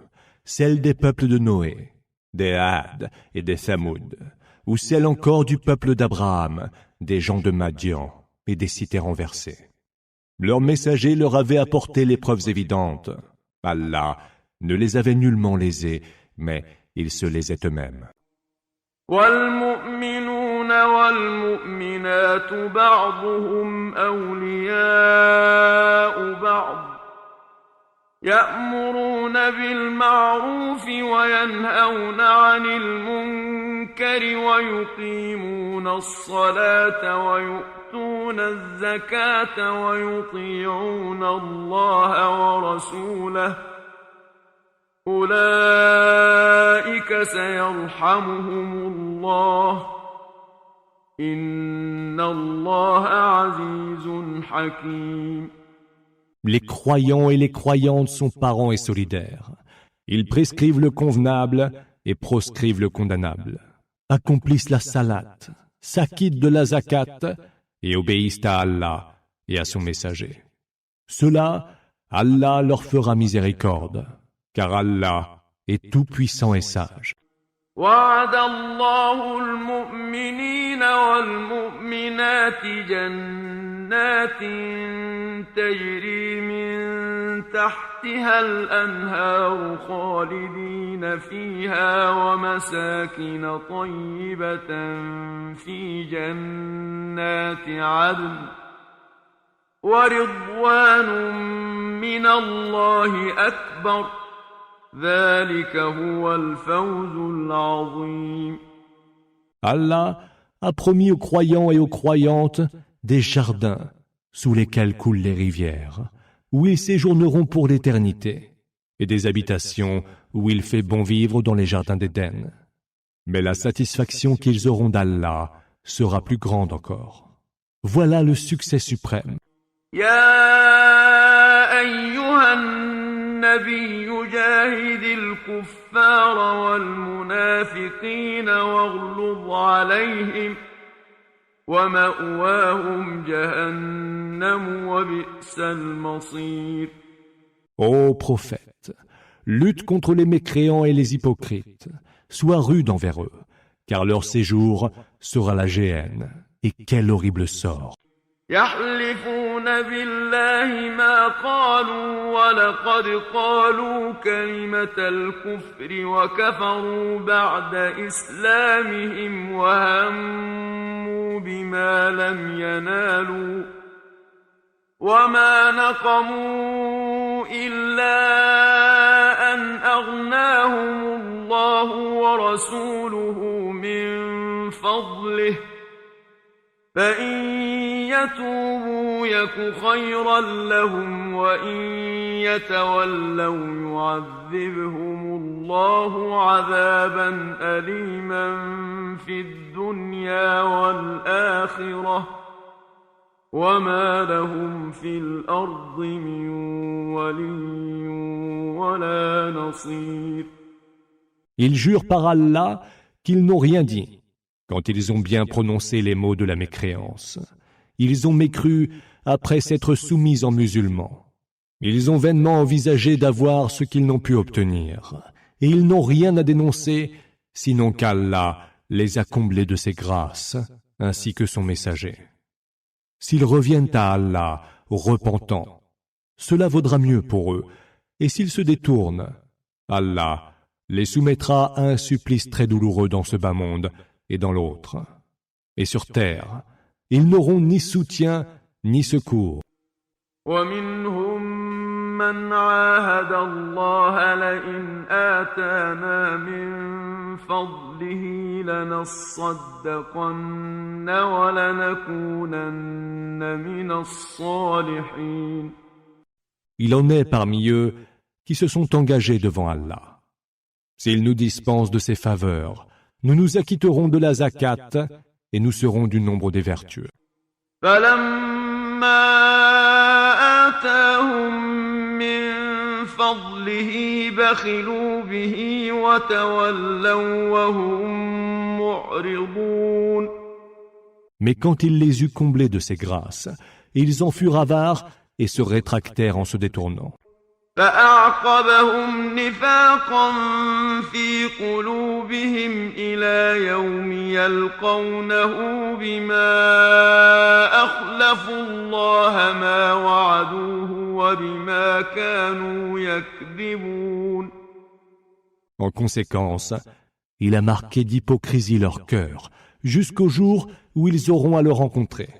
C: celle des peuples de Noé, des Had et des Thamoud, ou celle encore du peuple d'Abraham, des gens de Madian et des cités renversées. Leurs messagers leur avaient apporté les preuves évidentes. Allah ne les avait nullement lésés, mais ils se lésaient eux-mêmes.
B: والمؤمنون والمؤمنات بعضهم أولياء بعض يأمرون بالمعروف وينهون عن المنكر ويقيمون الصلاة ويؤتون الزكاة ويطيعون الله ورسوله أولئك سيرحمهم الله إن الله عزيز حكيم.
C: Les croyants et les croyantes sont parents et solidaires. Ils prescrivent le convenable et proscrivent le condamnable, accomplissent la salat, s'acquittent de la zakat et obéissent à Allah et à son messager. Ceux-là, Allah leur fera miséricorde, car Allah est tout-puissant et sage.
B: وعد الله المؤمنين والمؤمنات جنات تجري من تحتها الأنهار خالدين فيها ومساكن طيبة في جنات عدن ورضوان من الله أكبر ذلك هو الفوز العظيم.
C: Allah a promis aux croyants et aux croyantes des jardins sous lesquels coulent les rivières, où ils séjourneront pour l'éternité, et des habitations où il fait bon vivre dans les jardins d'Éden. Mais la satisfaction qu'ils auront d'Allah sera plus grande encore. Voilà le succès suprême.
B: يا أيها النبي جاهد الكفار والمنافقين واغلظ عليهم ومأواهم جهنم وبئس المصير.
C: Ô prophète, lutte contre les mécréants et les hypocrites, sois rude envers eux, car leur séjour sera la géhenne, et quel horrible sort.
B: يحلفون بالله ما قالوا ولقد قالوا كلمة الكفر وكفروا بعد إسلامهم وهموا بما لم ينالوا وما نقموا إلا أن أغناهم الله ورسوله من فضله فإن يتوبوا يك خيرا لهم وإن يتولوا يعذبهم الله عذابا أليما في الدنيا والآخرة وما لهم في الأرض من ولي ولا نصير.
C: Ils jurent par Allah qu'ils n'ont rien dit quand ils ont bien prononcé les mots de la mécréance. Ils ont mécru après s'être soumis en musulmans. Ils ont vainement envisagé d'avoir ce qu'ils n'ont pu obtenir, et ils n'ont rien à dénoncer, sinon qu'Allah les a comblés de ses grâces, ainsi que son messager. S'ils reviennent à Allah, repentants, cela vaudra mieux pour eux, et s'ils se détournent, Allah les soumettra à un supplice très douloureux dans ce bas monde et dans l'autre. Et sur terre, ils n'auront ni soutien ni secours.
B: ومنهم من عاهد الله لئن آتانا من فضله لنصدقن ولنكونن من الصالحين.
C: Il en est parmi eux qui se sont engagés devant Allah. S'il nous dispense de ses faveurs, nous nous acquitterons de la zakat et nous serons du nombre des vertueux.
B: آتاهم من فضله بخلوا به وتولوا وهم معرضون.
C: Mais quand il les eut comblés de ses grâces, ils en furent avares et se rétractèrent en se détournant.
B: فأعقبهم نفاقا في قلوبهم إلى يوم يلقونه بما أخلفوا الله ما وعدوه وبما كانوا يكذبون.
C: En conséquence, il a marqué d'hypocrisie leur cœur, jusqu'au jour où ils auront à le rencontrer.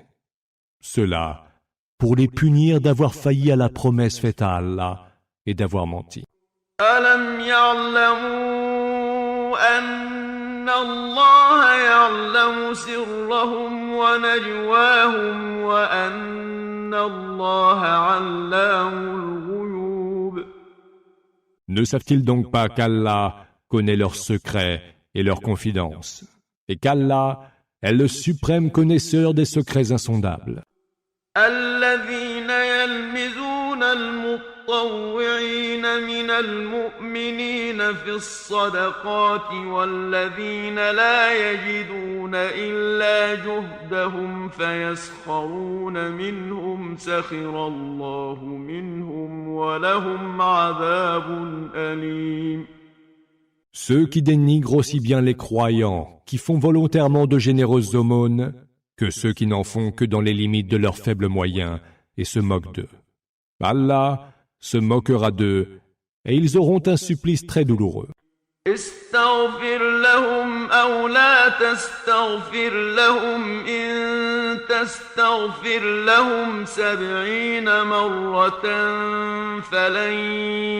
C: Cela, pour les punir d'avoir failli à la promesse faite à Allah et d'avoir menti.
B: ألم يعلموا أن الله يعلم سرهم ونجواهم وأن الله علام الغيوب.
C: Ne savent-ils donc pas qu'Allah connaît leurs secrets et leurs confidences, et qu'Allah est le suprême connaisseur des secrets insondables?
B: الذين يلمزون المطوعين من المؤمنين في الصدقات والذين لا يجدون إلا جهدهم فيسخرون منهم سخر الله منهم ولهم عذاب أليم.
C: Ceux qui dénigrent aussi bien les croyants, qui font volontairement de généreuses aumônes, que ceux qui n'en font que dans les limites de leurs faibles moyens et se moquent d'eux. Allah se moquera d'eux et ils auront un supplice très douloureux.
B: استغفر لهم أو لا تستغفر لهم إن تستغفر لهم 70 مرة فلن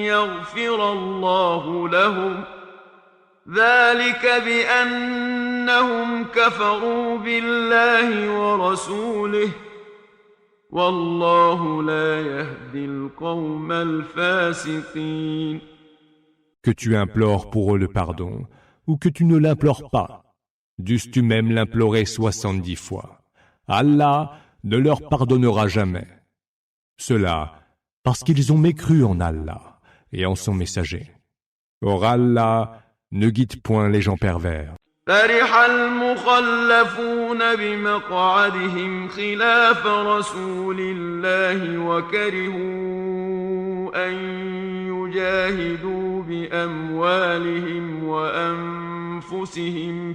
B: يغفر الله لهم ذلك بأنهم كفروا بالله ورسوله والله لا يهدي القوم الفاسقين.
C: Que tu implores pour eux le pardon, ou que tu ne l'implores pas, dusses-tu même l'implorer 70 fois. Allah ne leur pardonnera jamais. Cela parce qu'ils ont mécru en Allah et en son messager. Or Allah ne guide point les gens pervers.
B: فرح المخلفون بمقعدهم خلاف رسول الله وكرهوا أن يجاهدوا بأموالهم وأنفسهم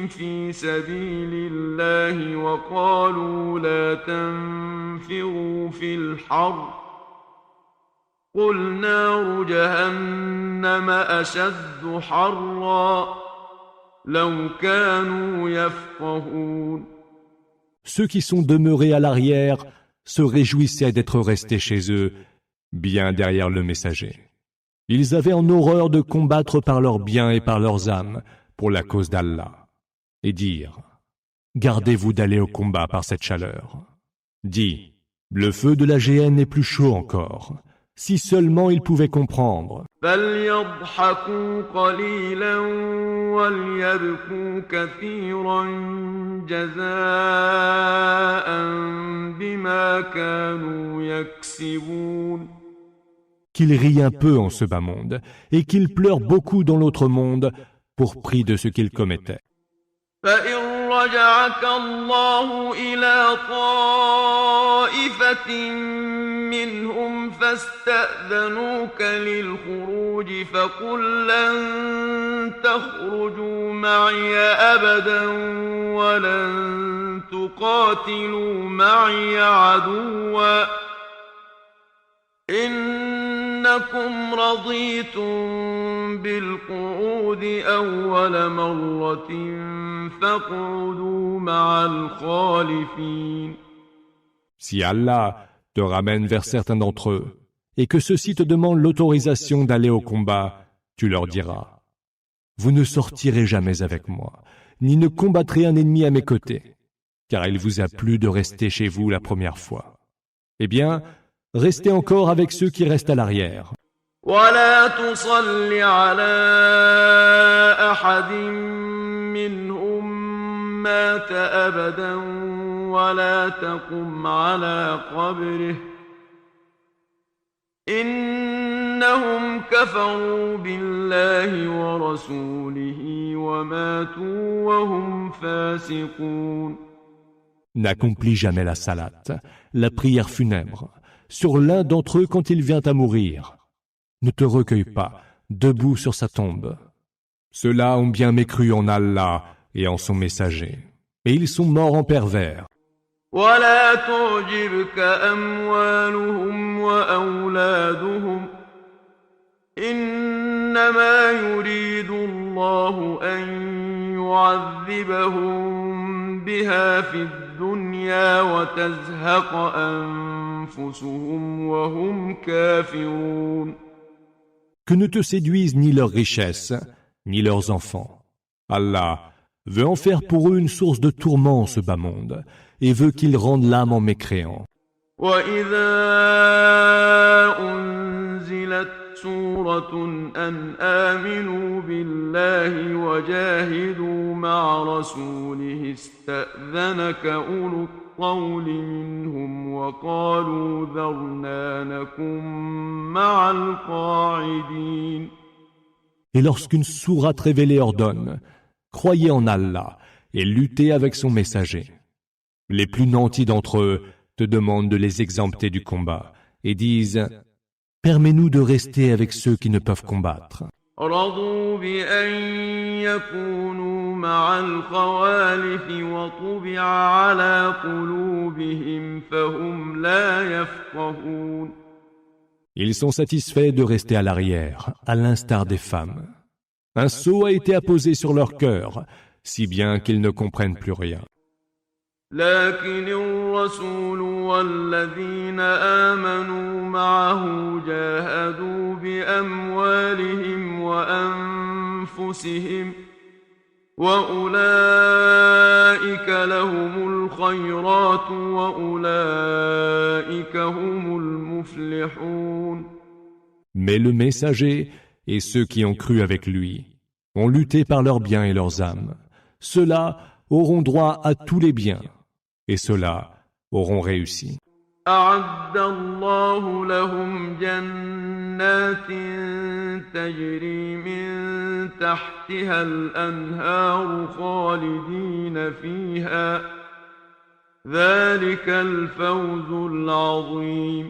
B: في سبيل الله وقالوا لا تنفروا في الحر قل نار جهنم أشد حرا لو كانوا يفقهون.
C: Ceux qui sont demeurés à l'arrière se réjouissaient d'être restés chez eux, bien derrière le messager. Ils avaient en horreur de combattre par leurs biens et par leurs âmes pour la cause d'Allah, et dire « Gardez-vous d'aller au combat par cette chaleur. » Dis « Le feu de la géhenne est plus chaud encore. » Si seulement ils pouvaient comprendre.
B: فليضحكوا قليلا وليبكوا كثيرا جزاء بما كانوا يكسبون.
C: Qu'ils rient un peu en ce bas monde, et qu'ils pleurent beaucoup dans l'autre monde, pour prix de ce qu'ils commettaient.
B: فإن رجعك الله إلى طائفة منهم فاستأذنوك للخروج فقل لن تخرجوا معي أبدا ولن تقاتلوا معي عدوا إنكم رضيتم بالقعود أول مرة فاقعدوا مع الخالفين.
C: Si Allah te ramène vers certains d'entre eux, et que ceux-ci te demandent l'autorisation d'aller au combat, tu leur diras « Vous ne sortirez jamais avec moi, ni ne combattrez un ennemi à mes côtés, car il vous a plu de rester chez vous la première fois. Eh bien, restez encore avec ceux qui restent à l'arrière.
B: ولا تصل على أحد منهم مات أبدا ولا تقم على قبره إنهم كفروا بالله ورسوله وماتوا وهم فاسقون.
C: N'accomplis jamais la salate, la prière funèbre, sur l'un d'entre eux quand il vient à mourir. Ne te recueille pas, debout sur sa tombe. Ceux-là ont bien mécru en Allah et en son messager, et ils sont morts en pervers.
B: ولا تعجبك أموالهم وأولادهم إنما يريد الله أن يعذبهم بها في الدنيا وتزهق أنفسهم وهم كافرون.
C: Que ne te séduisent ni leurs richesses, ni leurs enfants. Allah veut en faire pour eux une source de tourment en ce bas monde, et veut qu'ils rendent l'âme en mécréant.
B: وَإِذَا أُنزِلَتْ سُورَةٌ أَنْ آمِنُوا بِاللَّهِ وَجَاهِدُوا مع رَسُولِهِ اسْتَأْذَنَكَ أُولُو الطَّوْلِ مِنْهُمْ وَقَالُوا ذَرْنَا نَكُن مَّعَ الْقَاعِدِينَ.
C: Et lorsqu'une sourate révélée ordonne, croyez en Allah et luttez avec son messager. Les plus nantis d'entre eux te demandent de les exempter du combat et disent « Permets-nous de rester avec ceux qui ne peuvent combattre. »
B: رضوا بأن يكونوا مع الخوالف وطبع على قلوبهم فهم لا يفقهون.
C: Ils sont satisfaits de rester à l'arrière, à l'instar des femmes. Un sceau a été apposé sur leur cœur, si bien qu'ils ne comprennent plus rien.
B: لكن الرسول والذين آمنوا معه جاهدوا بأموالهم وأنفسهم وأولئك لهم الخيرات وأولئك هم المفلحون.
C: Mais le messager et ceux qui ont cru avec lui ont lutté par leurs biens et leurs âmes. Ceux-là auront droit à tous les biens. Et ceux-là auront réussi.
B: أعد الله لهم جنات تجري من تحتها الأنهار خالدين فيها ذلك الفوز العظيم.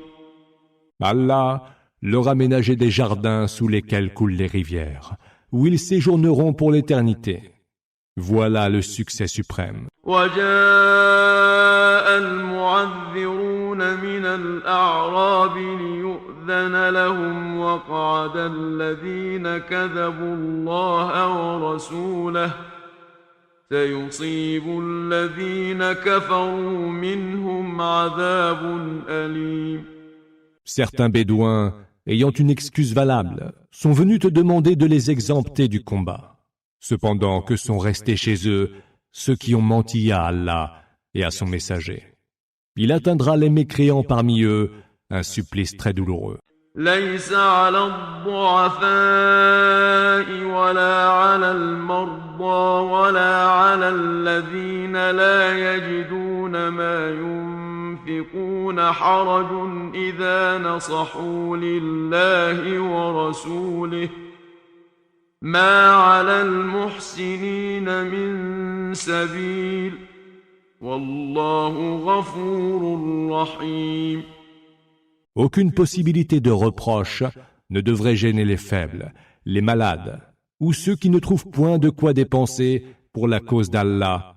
C: Allah leur a ménagé des jardins sous lesquels coulent les rivières, où ils séjourneront pour l'éternité. Voilà le succès suprême.
B: وجاء المعذرون من الأعراب ليؤذن لهم وقعد الذين كذبوا الله ورسوله سيصيب الذين كفروا منهم عذاب أليم.
C: Certains bédouins, ayant une excuse valable, sont venus te demander de les exempter du combat. Cependant que sont restés chez eux ceux qui ont menti à Allah et à son messager. Il atteindra les mécréants parmi eux un supplice très douloureux.
B: ليس على الضعفاء ولا على المرضى ولا على الذين لا يجدون ما ينفقون حرج إذا نصحوا لله ورسوله ما على المحسنين من سبيل والله غفور رحيم.
C: Aucune possibilité de reproche ne devrait gêner les faibles, les malades, ou ceux qui ne trouvent point de quoi dépenser pour la cause d'Allah,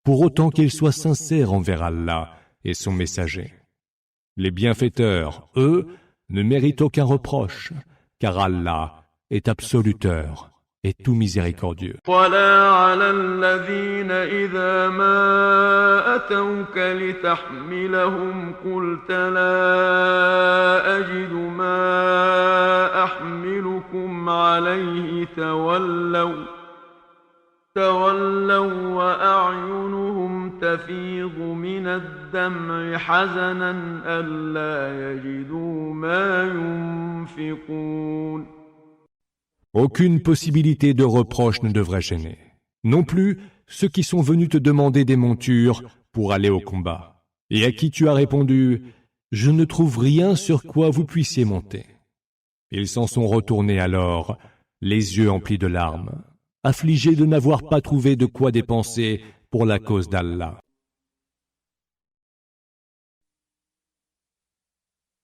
C: pour autant qu'ils soient sincères envers Allah et son messager. Les bienfaiteurs, eux, ne méritent aucun reproche, car Allah est absoluteur et tout miséricordieux.
B: ولا على الذين إذا ما أتوك لتحملهم قلت لا أجد ما أحملكم عليه تولوا وأعينهم تفيض من الدمع حزنا ألا يجدوا ما ينفقون.
C: Aucune possibilité de reproche ne devrait gêner. Non plus ceux qui sont venus te demander des montures pour aller au combat, et à qui tu as répondu « Je ne trouve rien sur quoi vous puissiez monter ». Ils s'en sont retournés alors, les yeux emplis de larmes, affligés de n'avoir pas trouvé de quoi dépenser pour la cause d'Allah.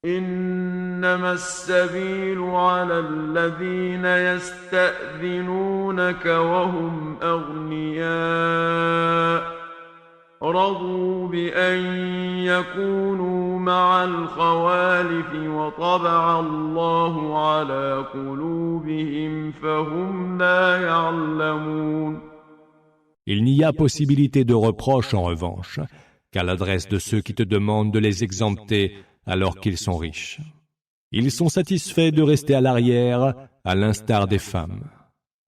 B: إنما السبيل على الذين يستأذنونك وهم أغنياء رضوا بأن يكونوا مع الخوالف وطبع الله على قلوبهم فهم لا يعلمون.
C: Il n'y a possibilité de reproche en revanche qu'à l'adresse de ceux qui te demandent de les exempter alors qu'ils sont riches. Ils sont satisfaits de rester à l'arrière, à l'instar des femmes.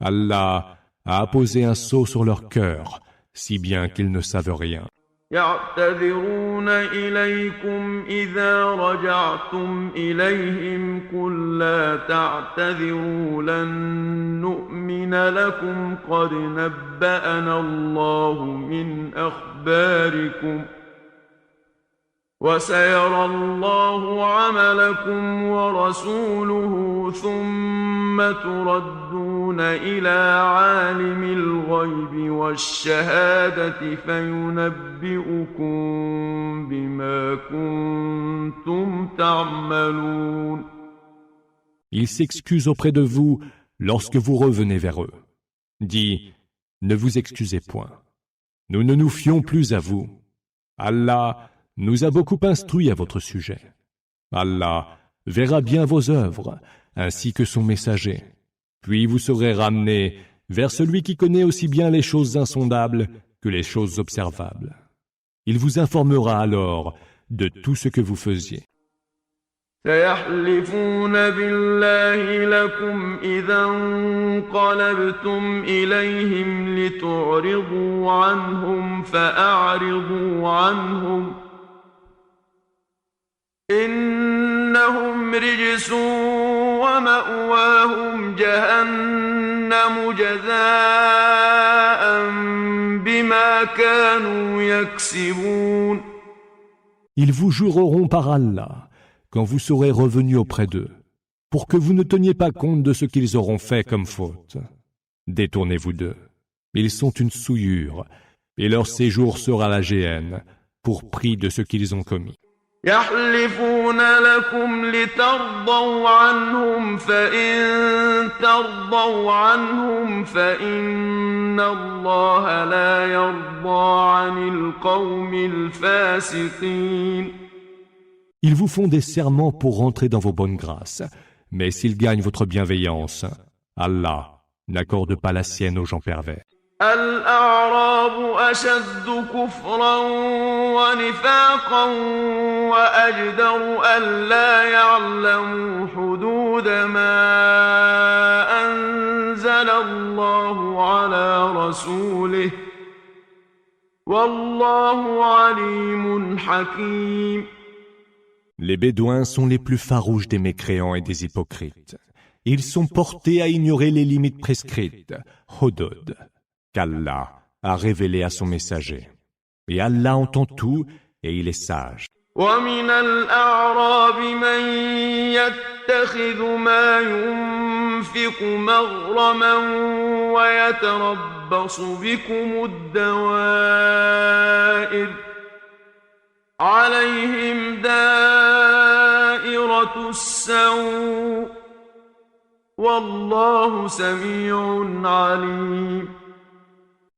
C: Allah a apposé un sceau sur leur cœur, si bien qu'ils ne savent rien.
B: يعتذرون إليكم إذا رجعتم إليهم قل لا تعتذروا لن نؤمن لكم قد نبأنا الله من أخباركم وسيرى الله عملكم ورسوله ثم تردون إلى عالم الغيب والشهادة فينبئكم بما كنتم تعملون.
C: Ils s'excusent auprès de vous lorsque vous revenez vers eux. Dis, ne vous excusez point. Nous ne nous fions plus à vous. Allah nous a beaucoup instruits à votre sujet. Allah verra bien vos œuvres, ainsi que son messager. Puis vous serez ramenés vers celui qui connaît aussi bien les choses insondables que les choses observables. Il vous informera alors de tout ce que vous faisiez.
B: سيحلفون بالله لكم إذا انقلبتم إليهم لتعرضوا عنهم فأعرضوا عنهم إنهم رجس ومأواهم جهنم جزاء بما كانوا يكسبون.
C: Ils vous jureront par Allah quand vous serez revenus auprès d'eux, pour que vous ne teniez pas compte de ce qu'ils auront fait comme faute. Détournez-vous d'eux. Ils sont une souillure, et leur séjour sera la géhenne, pour prix de ce qu'ils ont commis.
B: يحلفون لكم لترضوا عنهم فإن ترضوا عنهم فإن الله لا يرضى عن القوم الفاسقين.
C: Ils vous font des serments pour rentrer dans vos bonnes grâces, mais s'ils gagnent votre bienveillance, Allah n'accorde pas la sienne aux gens pervers.
B: الأعراب أشد كفرا ونفاقا وأجدر ألا يعلموا حدود ما أنزل الله على رسوله والله عليم حكيم.
C: Les Bédouins sont les plus farouches des mécréants et des hypocrites. Ils sont portés à ignorer les limites prescrites, Hudud, qu'Allah a révélées à son messager. Et Allah entend tout et il est sage.
B: ومن الأعراب من يتخذ ما ينفق مغرما ويتربص بكم الدوائر عليهم دائرة السوء والله سميع عليم.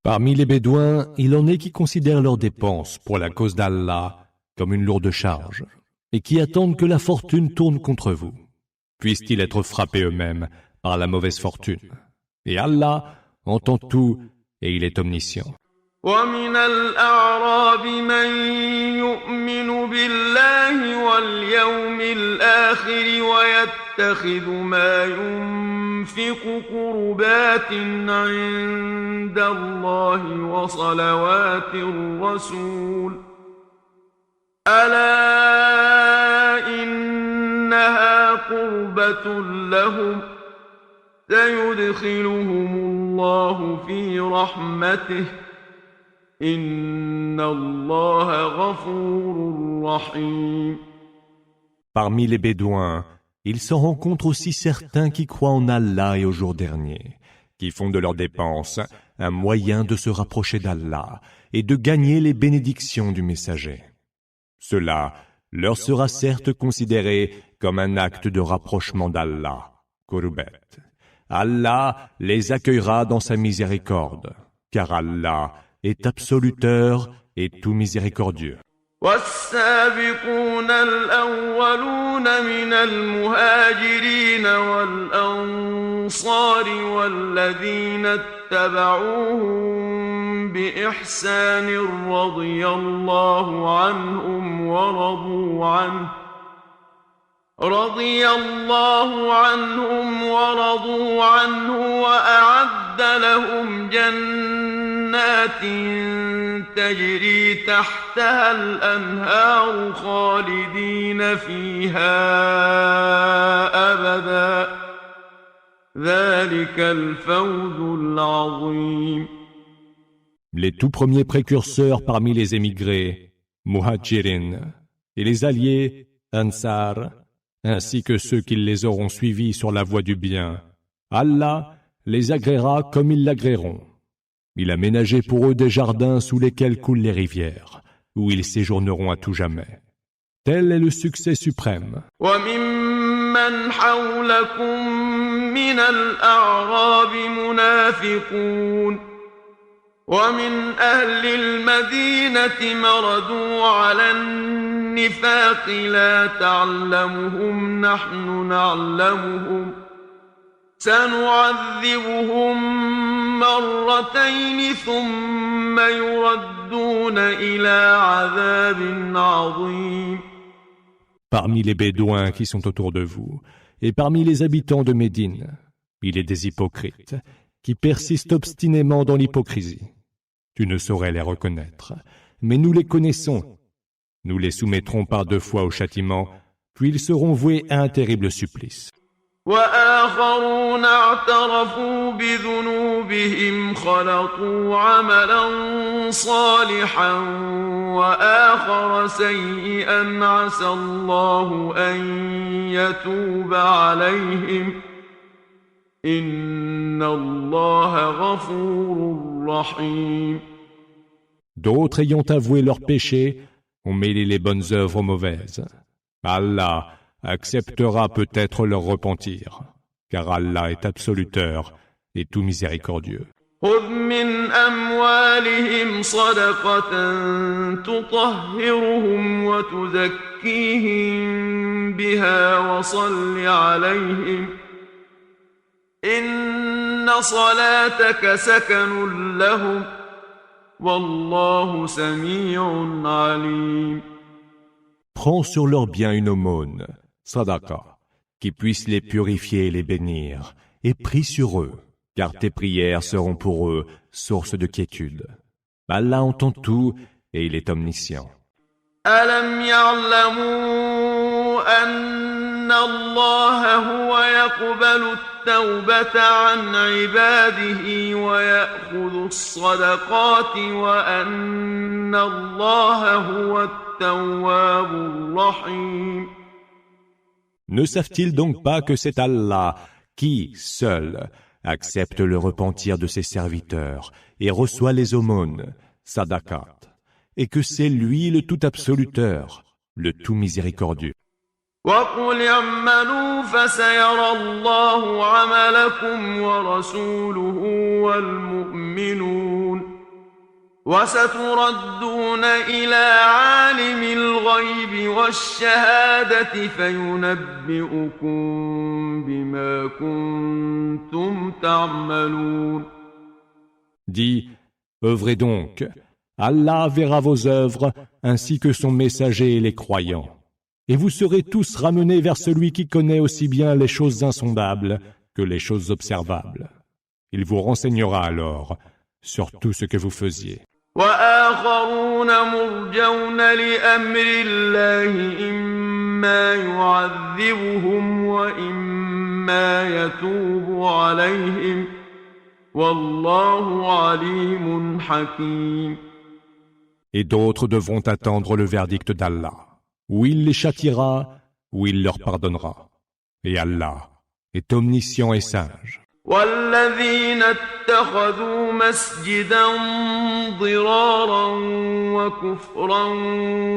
C: Parmi les Bédouins, il en est qui considèrent leurs dépenses pour la cause d'Allah comme une lourde charge, et qui attendent que la fortune tourne contre vous. Puissent-ils être frappés eux-mêmes par la mauvaise fortune. Et Allah entend tout et il est omniscient.
B: ومن الأعراب من يؤمن بالله واليوم الآخر ويتخذ ما ينفق قربات عند الله وصلوات الرسول ألا إنها قربة لهم سيدخلهم الله في رحمته إن الله غفور رحيم.
C: Parmi les Bédouins, il s'en rencontre aussi certains qui croient en Allah et au jour dernier, qui font de leurs dépenses un moyen de se rapprocher d'Allah et de gagner les bénédictions du messager. Cela leur sera certes considéré comme un acte de rapprochement d'Allah, Qurbet. Allah les accueillera dans sa miséricorde, car Allah est absoluteur et tout miséricordieux.
B: والسابقون الأولون من المهاجرين والأنصار والذين اتبعوهم بإحسان رضي الله عنهم ورضوا عنه وأعد لهم جنات تجري تحتها الأنهار خالدين فيها أبدا ذلك الفوز العظيم.
C: Les tout premiers précurseurs parmi les émigrés, Muhajirin, et les alliés, Ansar, ainsi que ceux qui les auront suivis sur la voie du bien, Allah les agréera comme ils l'agréeront. Il a ménagé pour eux des jardins sous lesquels coulent les rivières, où ils séjourneront à tout jamais. Tel est le succès suprême.
B: وممن حولكم من الأعراب منافقون ومن أهل المدينة مردوا على النفاق لا تعلمهم نحن نعلمهم سنعذبهم مرتين ثم يردون إلى عذاب عظيم.
C: Parmi les Bédouins qui sont autour de vous, et parmi les habitants de Médine, il est des hypocrites qui persistent obstinément dans l'hypocrisie. Tu ne saurais les reconnaître, mais nous les connaissons. Nous les soumettrons par 2 fois au châtiment, puis ils seront voués à un terrible supplice.
B: وآخرون اعترفوا بذنوبهم خلطوا عملا صالحا وآخر سيئا عسى الله أن يتوب عليهم إن الله غفور رحيم.
C: D'autres ayant avoué leurs péchés ont mêlé les bonnes œuvres aux mauvaises. Allah acceptera peut-être leur repentir, car Allah est absoluteur et tout miséricordieux.
B: خذ من أموالهم صدقة تطهرهم وتزكيهم بها وصل عليهم إن إن صلاتك سكن لهم والله سميع عليم.
C: Prends sur leurs biens une aumône, sadaqa, qui puisse les purifier et les bénir, et prie sur eux, car tes prières seront pour eux source de quiétude. Allah entend tout et il est omniscient.
B: ألم يعلموا أن الله هو يقبل التوبة عن عباده ويأخذ الصدقات وأن الله هو التواب الرحيم.
C: Ne savent-ils donc pas que c'est Allah qui, seul, accepte le repentir de ses serviteurs et reçoit les aumônes, sadaqat, et que c'est lui le tout absoluteur, le tout miséricordieux.
B: وقل اعملوا فسيرى الله عملكم ورسوله والمؤمنون وستردون إلى عالم الغيب والشهادة فينبئكم بما كنتم تعملون.
C: Dis, œuvrez donc, Allah verra vos œuvres ainsi que son messager et les croyants. Et vous serez tous ramenés vers celui qui connaît aussi bien les choses insondables que les choses observables. Il vous renseignera alors sur tout ce que vous faisiez.
B: وآخرون مرجون لأمر الله إما يعذبهم وإما يتوب عليهم والله عليم حكيم.
C: Et d'autres devront attendre le verdict d'Allah, où il les châtiera, où il leur pardonnera. Et Allah est omniscient et sage.
B: والذين اتخذوا مسجدا ضرارا وكفرا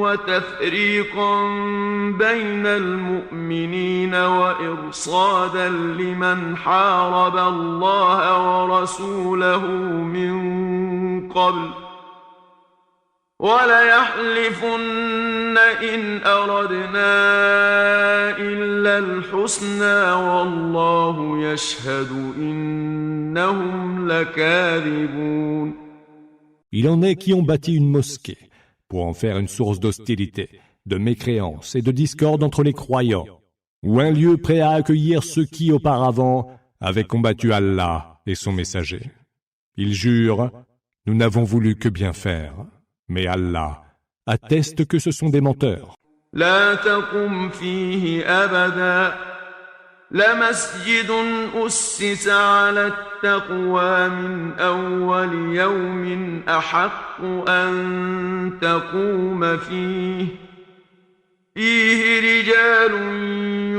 B: وتفريقا بين المؤمنين وإرصادا لمن حارب الله ورسوله من قبل وليحلفن إن أردنا إلا الحسنى والله يشهد إنهم لكاذبون.
C: Il en est qui ont bâti une mosquée pour en faire une source d'hostilité, de mécréance et de discorde entre les croyants, ou un lieu prêt à accueillir ceux qui auparavant avaient combattu Allah et son messager. Ils jurent, nous n'avons voulu que bien faire. Mais Allah atteste que ce sont des menteurs.
B: لا تقم فيه أبدا لمسجد أسس على التقوى من أول يوم أحق أن تقوم فيه رجال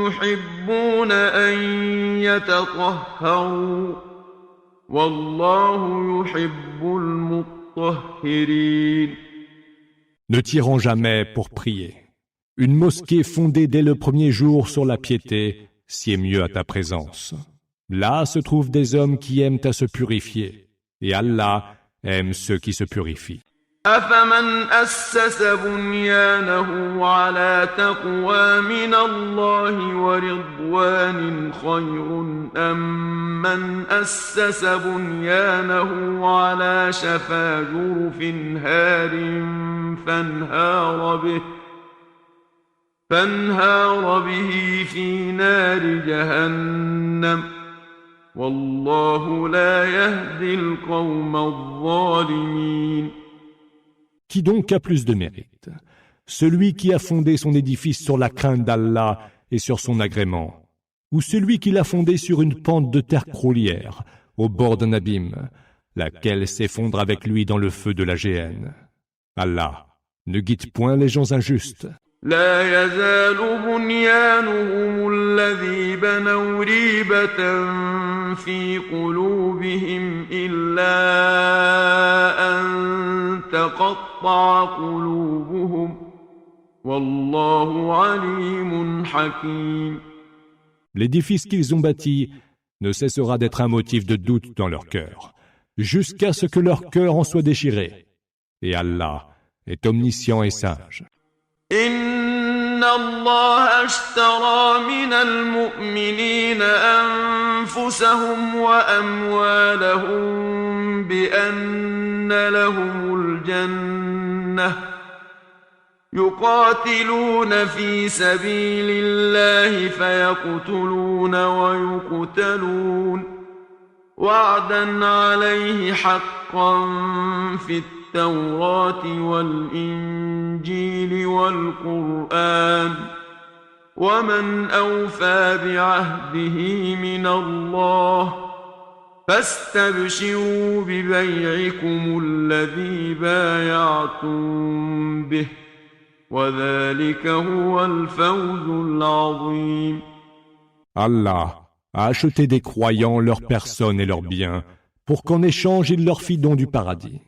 B: يحبون أن يتطهروا والله يحب المطهرين.
C: Ne t'y rends jamais pour prier. Une mosquée fondée dès le premier jour sur la piété sied mieux à ta présence. Là se trouvent des hommes qui aiment à se purifier, et Allah aime ceux qui se purifient.
B: أفمن أسس بنيانه على تقوى من الله ورضوان خير أم من أسس بنيانه على شفا جرف هار فانهار به في نار جهنم والله لا يهدي القوم الظالمين.
C: Qui donc a plus de mérite? Celui qui a fondé son édifice sur la crainte d'Allah et sur son agrément, ou celui qui l'a fondé sur une pente de terre croulière, au bord d'un abîme, laquelle s'effondre avec lui dans le feu de la géhenne? Allah ne guide point les gens injustes.
B: لا يزال بنيانهم الذي بنوا ريبة في قلوبهم إلا أن تقطع قلوبهم والله عليم حكيم.
C: L'édifice qu'ils ont bâti ne cessera d'être un motif de doute dans leur cœur, jusqu'à ce que leur cœur en soit déchiré. Et Allah est omniscient et sage.
B: إن إن الله اشترى من المؤمنين أنفسهم وأموالهم بأن لهم الجنة يقاتلون في سبيل الله فيقتلون ويقتلون وعدا عليه حقا في التوراة والإنجيل والقرآن ومن أوفى بعهده من الله فاستبشروا ببيعكم الذي بايعتم به وذلك هو الفوز العظيم.
C: Allah a acheté des croyants leurs personnes et leurs biens, pour qu'en échange il leur fît don du paradis.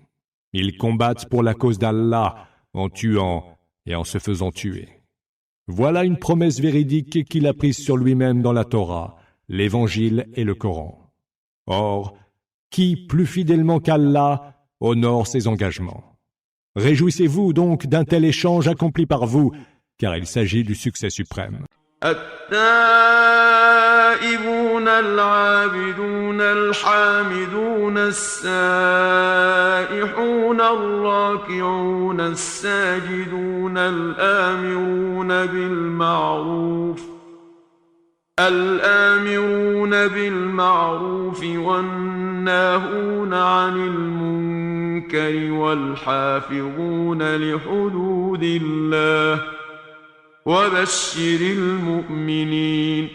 C: Ils combattent pour la cause d'Allah, en tuant et en se faisant tuer. Voilà une promesse véridique qu'il a prise sur lui-même dans la Torah, l'Évangile et le Coran. Or, qui, plus fidèlement qu'Allah, honore ses engagements? Réjouissez-vous donc d'un tel échange accompli par vous, car il s'agit du succès suprême.
B: التائبون العابدون الحامدون السائحون الراكعون الساجدون الآمرون بالمعروف والناهون عن المنكر والحافظون لحدود الله وبشر المؤمنين.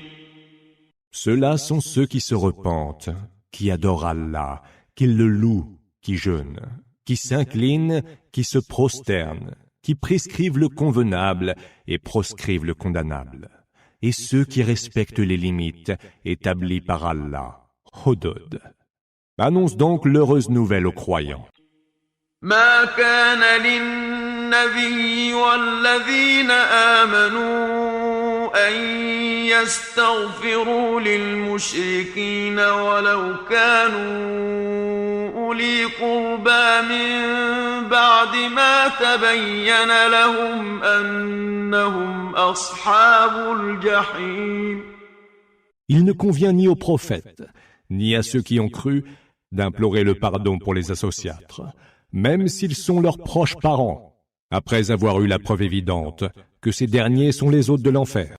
C: Ceux-là sont ceux qui se repentent, qui adorent Allah, qui le louent, qui jeûnent, qui s'inclinent, qui se prosternent, qui prescrivent le convenable et proscrivent le condamnable. Et ceux qui respectent les limites établies par Allah, Hudud. Annonce donc l'heureuse nouvelle aux croyants.
B: ما كان للنبي والذين آمنوا أن يستغفروا للمشركين ولو كانوا أولي قربى من بعد ما تبين لهم أنهم أصحاب الجحيم.
C: Il ne convient ni aux prophètes, ni à ceux qui ont cru, d'implorer le pardon pour les associatres, même s'ils sont leurs proches parents, après avoir eu la preuve évidente que ces derniers sont les hôtes de l'enfer.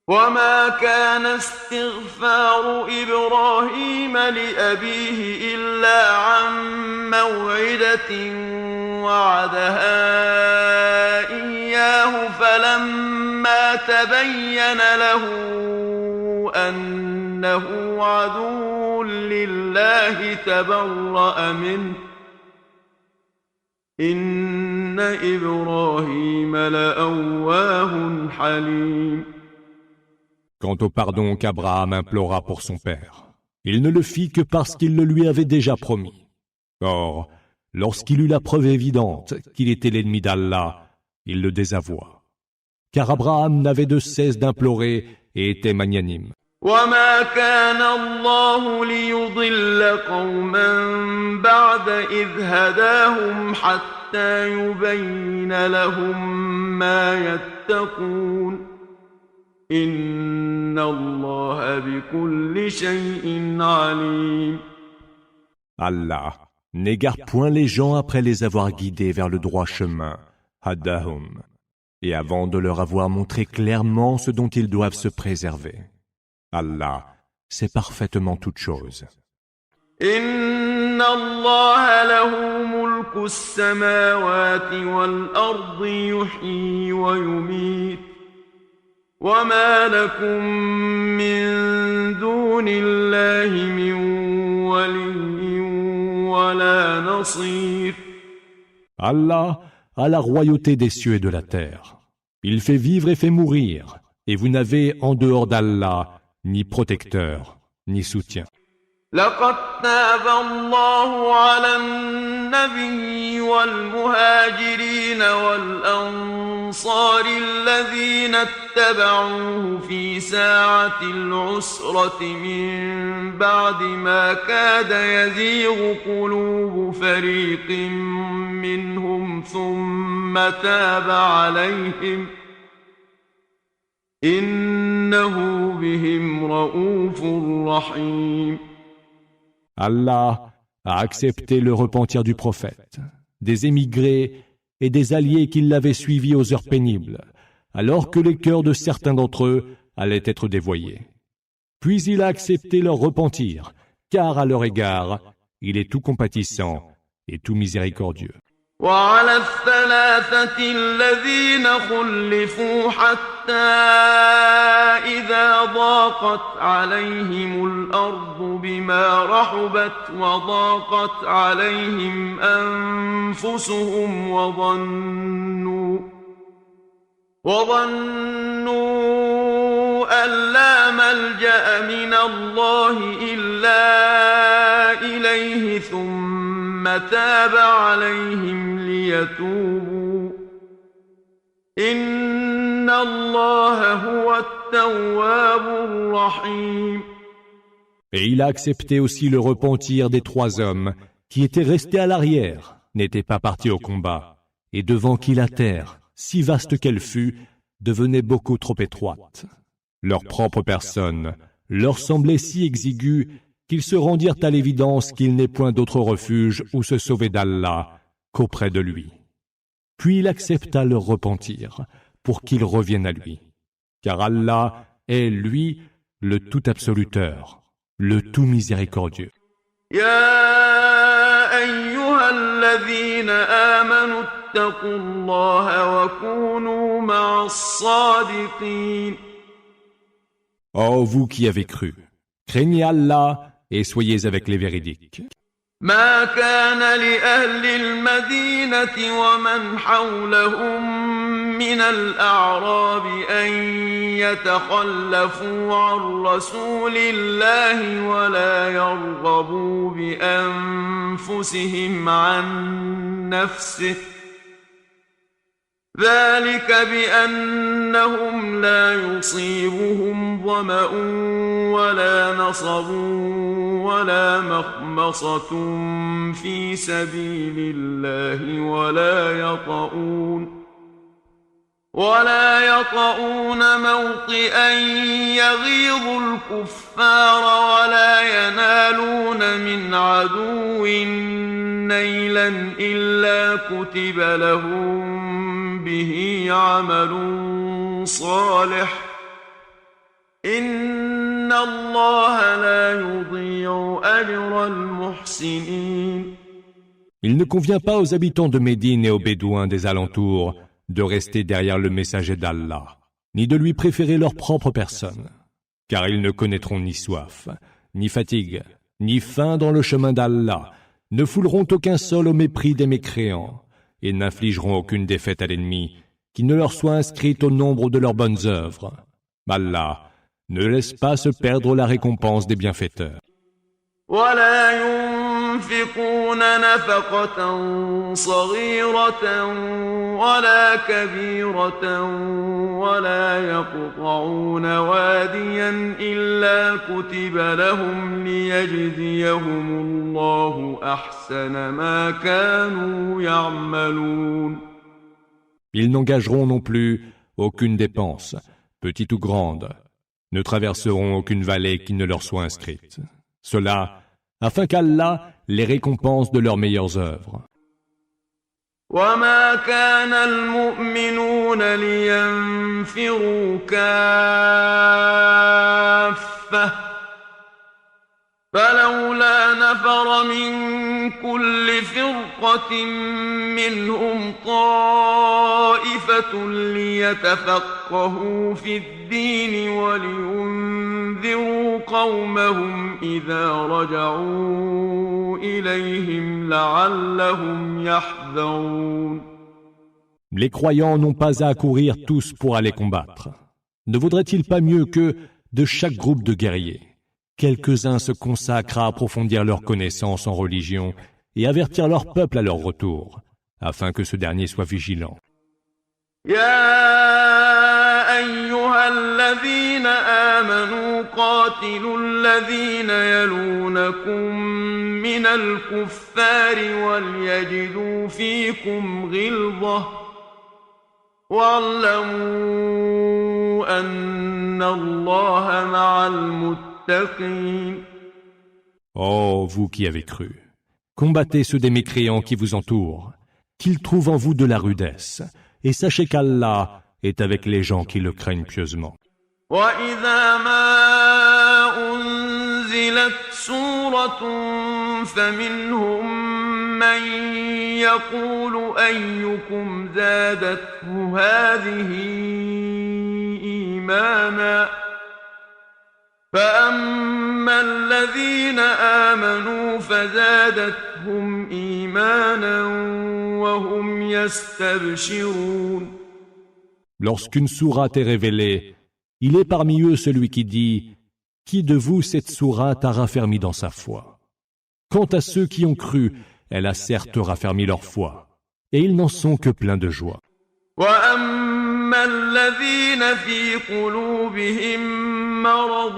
B: وما كان استغفار إبراهيم لأبيه إلا عن موعدة وعدها إياه فلما تبين له أنه عدو لله تبرأ منه إن إبراهيم لأواه حليم.
C: Quant au pardon qu'Abraham implora pour son père, il ne le fit que parce qu'il le lui avait déjà promis. Or, lorsqu'il eut la preuve évidente qu'il était l'ennemi d'Allah, il le désavoua. Car Abraham n'avait de cesse d'implorer et était magnanime.
B: وما كان الله ليضل قوما بعد إذ هداهم حتى يبين لهم ما يتقون إن الله بكل شيء عليم.
C: Allah n'égare point les gens après les avoir guidés vers le droit chemin, Hadahum, et avant de leur avoir montré clairement ce dont ils doivent se préserver. Allah sait parfaitement toutes choses.
B: إن الله له ملك السماوات والأرض يحيي ويميت وما لكم من دون الله من ولي ولا نصير.
C: Allah a la royauté des cieux et de la terre. Il fait vivre et fait mourir, et vous n'avez en dehors d'Allah ni protecteur, ni soutien.
B: لقد تاب الله على النبي والمهاجرين والأنصار الذين اتبعوه في ساعة العسرة من بعد ما كاد يزيغ قلوب فريق منهم ثم تاب عليهم إنه بهم رؤوف رحيم.
C: Allah a accepté le repentir du prophète, des émigrés et des alliés qui l'avaient suivi aux heures pénibles, alors que les cœurs de certains d'entre eux allaient être dévoyés. Puis il a accepté leur repentir, car à leur égard, il est tout compatissant et tout miséricordieux.
B: وعلى الثلاثة الذين خلفوا حتى إذا ضاقت عليهم الأرض بما رحبت وضاقت عليهم أنفسهم وظنوا أن لا ملجأ من الله إلا إليه ثم تاب عليهم ليتوبوا إن الله هو التواب الرحيم.
C: Et il a accepté aussi le repentir des 3 hommes qui étaient restés à l'arrière, n'étaient pas partis au combat, et devant qui la terre, si vaste qu'elle fût, devenait beaucoup trop étroite. Leur propre personne leur semblait si exiguë qu'ils se rendirent à l'évidence qu'il n'est point d'autre refuge où se sauver d'Allah qu'auprès de lui. Puis il accepta leur repentir pour qu'ils reviennent à lui. Car Allah est, lui, le tout absoluteur, le tout miséricordieux.
B: يا أيها الذين آمنوا اتقوا الله وكونوا مع الصادقين.
C: Ô vous qui avez cru, craignez Allah et soyez avec les véridiques.
B: ما كان لأهل المدينة ومن حولهم من الأعراب أن يتخلفوا عن رسول الله ولا يرغبوا بأنفسهم عن نفسه ذلك بأنهم لا يصيبهم ظمأ ولا نصب ولا مخمصة في سبيل الله ولا يطؤون موطئا يغيظ الكفار ولا ينالون من عدو نيلا إلا كتب لهم به عمل صالح إن الله لا يضيع أجر المحسنين.
C: Il ne convient pas aux habitants de Médine et aux Bédouins des alentours de rester derrière le messager d'Allah, ni de lui préférer leur propre personne, car ils ne connaîtront ni soif, ni fatigue, ni faim dans le chemin d'Allah, ne fouleront aucun sol au mépris des mécréants, et n'infligeront aucune défaite à l'ennemi qui ne leur soit inscrite au nombre de leurs bonnes œuvres. Allah ne laisse pas se perdre la récompense des bienfaiteurs.
B: ولا ينفقون نفقة صغيرة ولا كبيرة ولا يقطعون واديا إلا كتب لهم ليجزيهم الله أحسن ما كانوا يعملون.
C: Ils n'engageront non plus aucune dépense, petite ou grande, ne traverseront aucune vallée qui ne leur soit inscrite. Cela, afin qu'Allah les récompense de leurs meilleures œuvres.
B: وما كان المؤمنون لينفروا كافة فلولا نفر من كل فرقة منهم طائفة ليتفقهوا في الدين ولينذروا قومهم إذا رجعوا إليهم لعلهم يحذرون.
C: Les croyants n'ont pas à accourir tous pour aller combattre. Ne vaudrait-il pas mieux que, de chaque groupe de guerriers, quelques-uns se consacrent à approfondir leur connaissance en religion et avertir leur peuple à leur retour, afin que ce dernier soit vigilant.
B: يا أيها الذين آمنوا قاتلوا الذين يلونكم من الكفار وليجدوا فيكم غلظة واعلموا أن الله مع المتقين.
C: Ô vous qui avez cru, combattez ceux des mécréants qui vous entourent, qu'ils trouvent en vous de la rudesse, et sachez qu'Allah est avec les gens qui le craignent pieusement.
B: وإذا ما أنزلت سورة فمنهم من يقول أيكم زادته هذه إيمانا فأما الذين آمنوا فزادتهم إيمانا وهم يستبشرون.
C: Lorsqu'une sourate est révélée, il est parmi eux celui qui dit « Qui de vous cette sourate a raffermi dans sa foi ?» Quant à ceux qui ont cru, elle a certes raffermi leur foi, et ils n'en sont que pleins de joie.
B: وأما الذين في قلوبهم مرض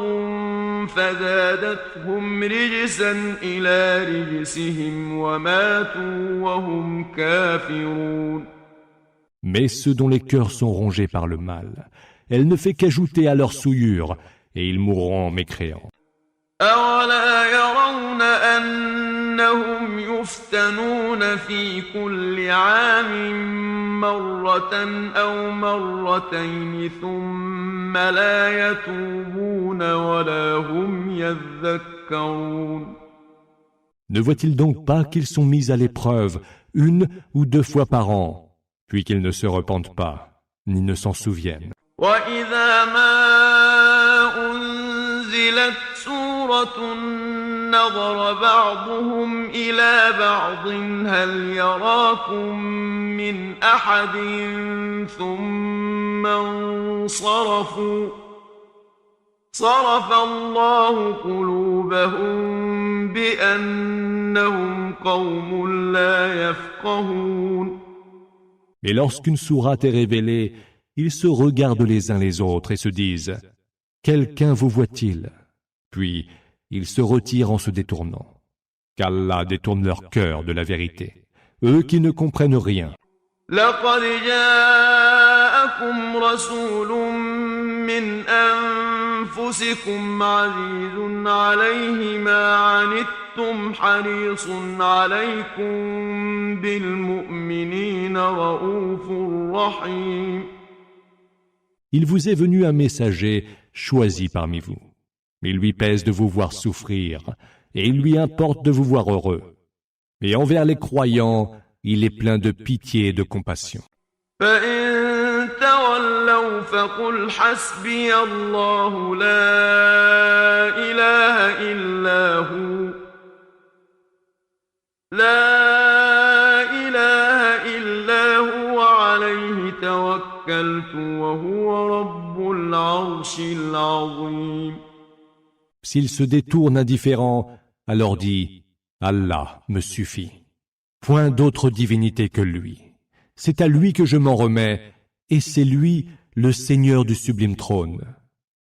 B: فزادتهم رجسا إلى رجسهم وماتوا وهم كافرون.
C: Mais ceux dont les cœurs sont rongés par le mal, elle ne fait qu'ajouter à leur souillure, et ils mourront en mécréants.
B: أولا يرون أنهم يفتنون في كل عام مرة أو مرتين ثم لا يتوبون ولا هم يذكرون.
C: Ne voient-ils donc pas qu'ils sont mis à l'épreuve une ou deux fois par an, puis qu'ils ne se repentent pas, ni ne s'en souviennent?
B: وإذا ما أنزلت سورة نظر بعضهم إلى بعض هل يراكم من أحد ثم انصرفوا صرف الله قلوبهم بأنهم قوم لا يفقهون.
C: Et lorsqu'une sourate est révélée, ils se regardent les uns les autres et se disent « Quelqu'un vous voit-il » Puis ils se retirent en se détournant. Qu'Allah détourne leur cœur de la vérité, eux qui ne comprennent rien.
B: لقد جاءكم رسول من أنفسكم عزيز عليه ما عنتم حريص عليكم بالمؤمنين رؤوف رحيم.
C: Il vous est venu un messager choisi parmi vous. Il lui pèse de vous voir souffrir, et il lui importe de vous voir heureux. Et envers les croyants, il est plein de pitié et de compassion.
B: فإن تولوا فقل حسبي الله لا إله إلا هو لا إله إلا هو عليه توكلت وهو رب العرش العظيم.
C: S'ils se détournent indifférents, alors dis « Allah me suffit. Point d'autre divinité que lui. C'est à lui que je m'en remets, et c'est lui le Seigneur du sublime trône.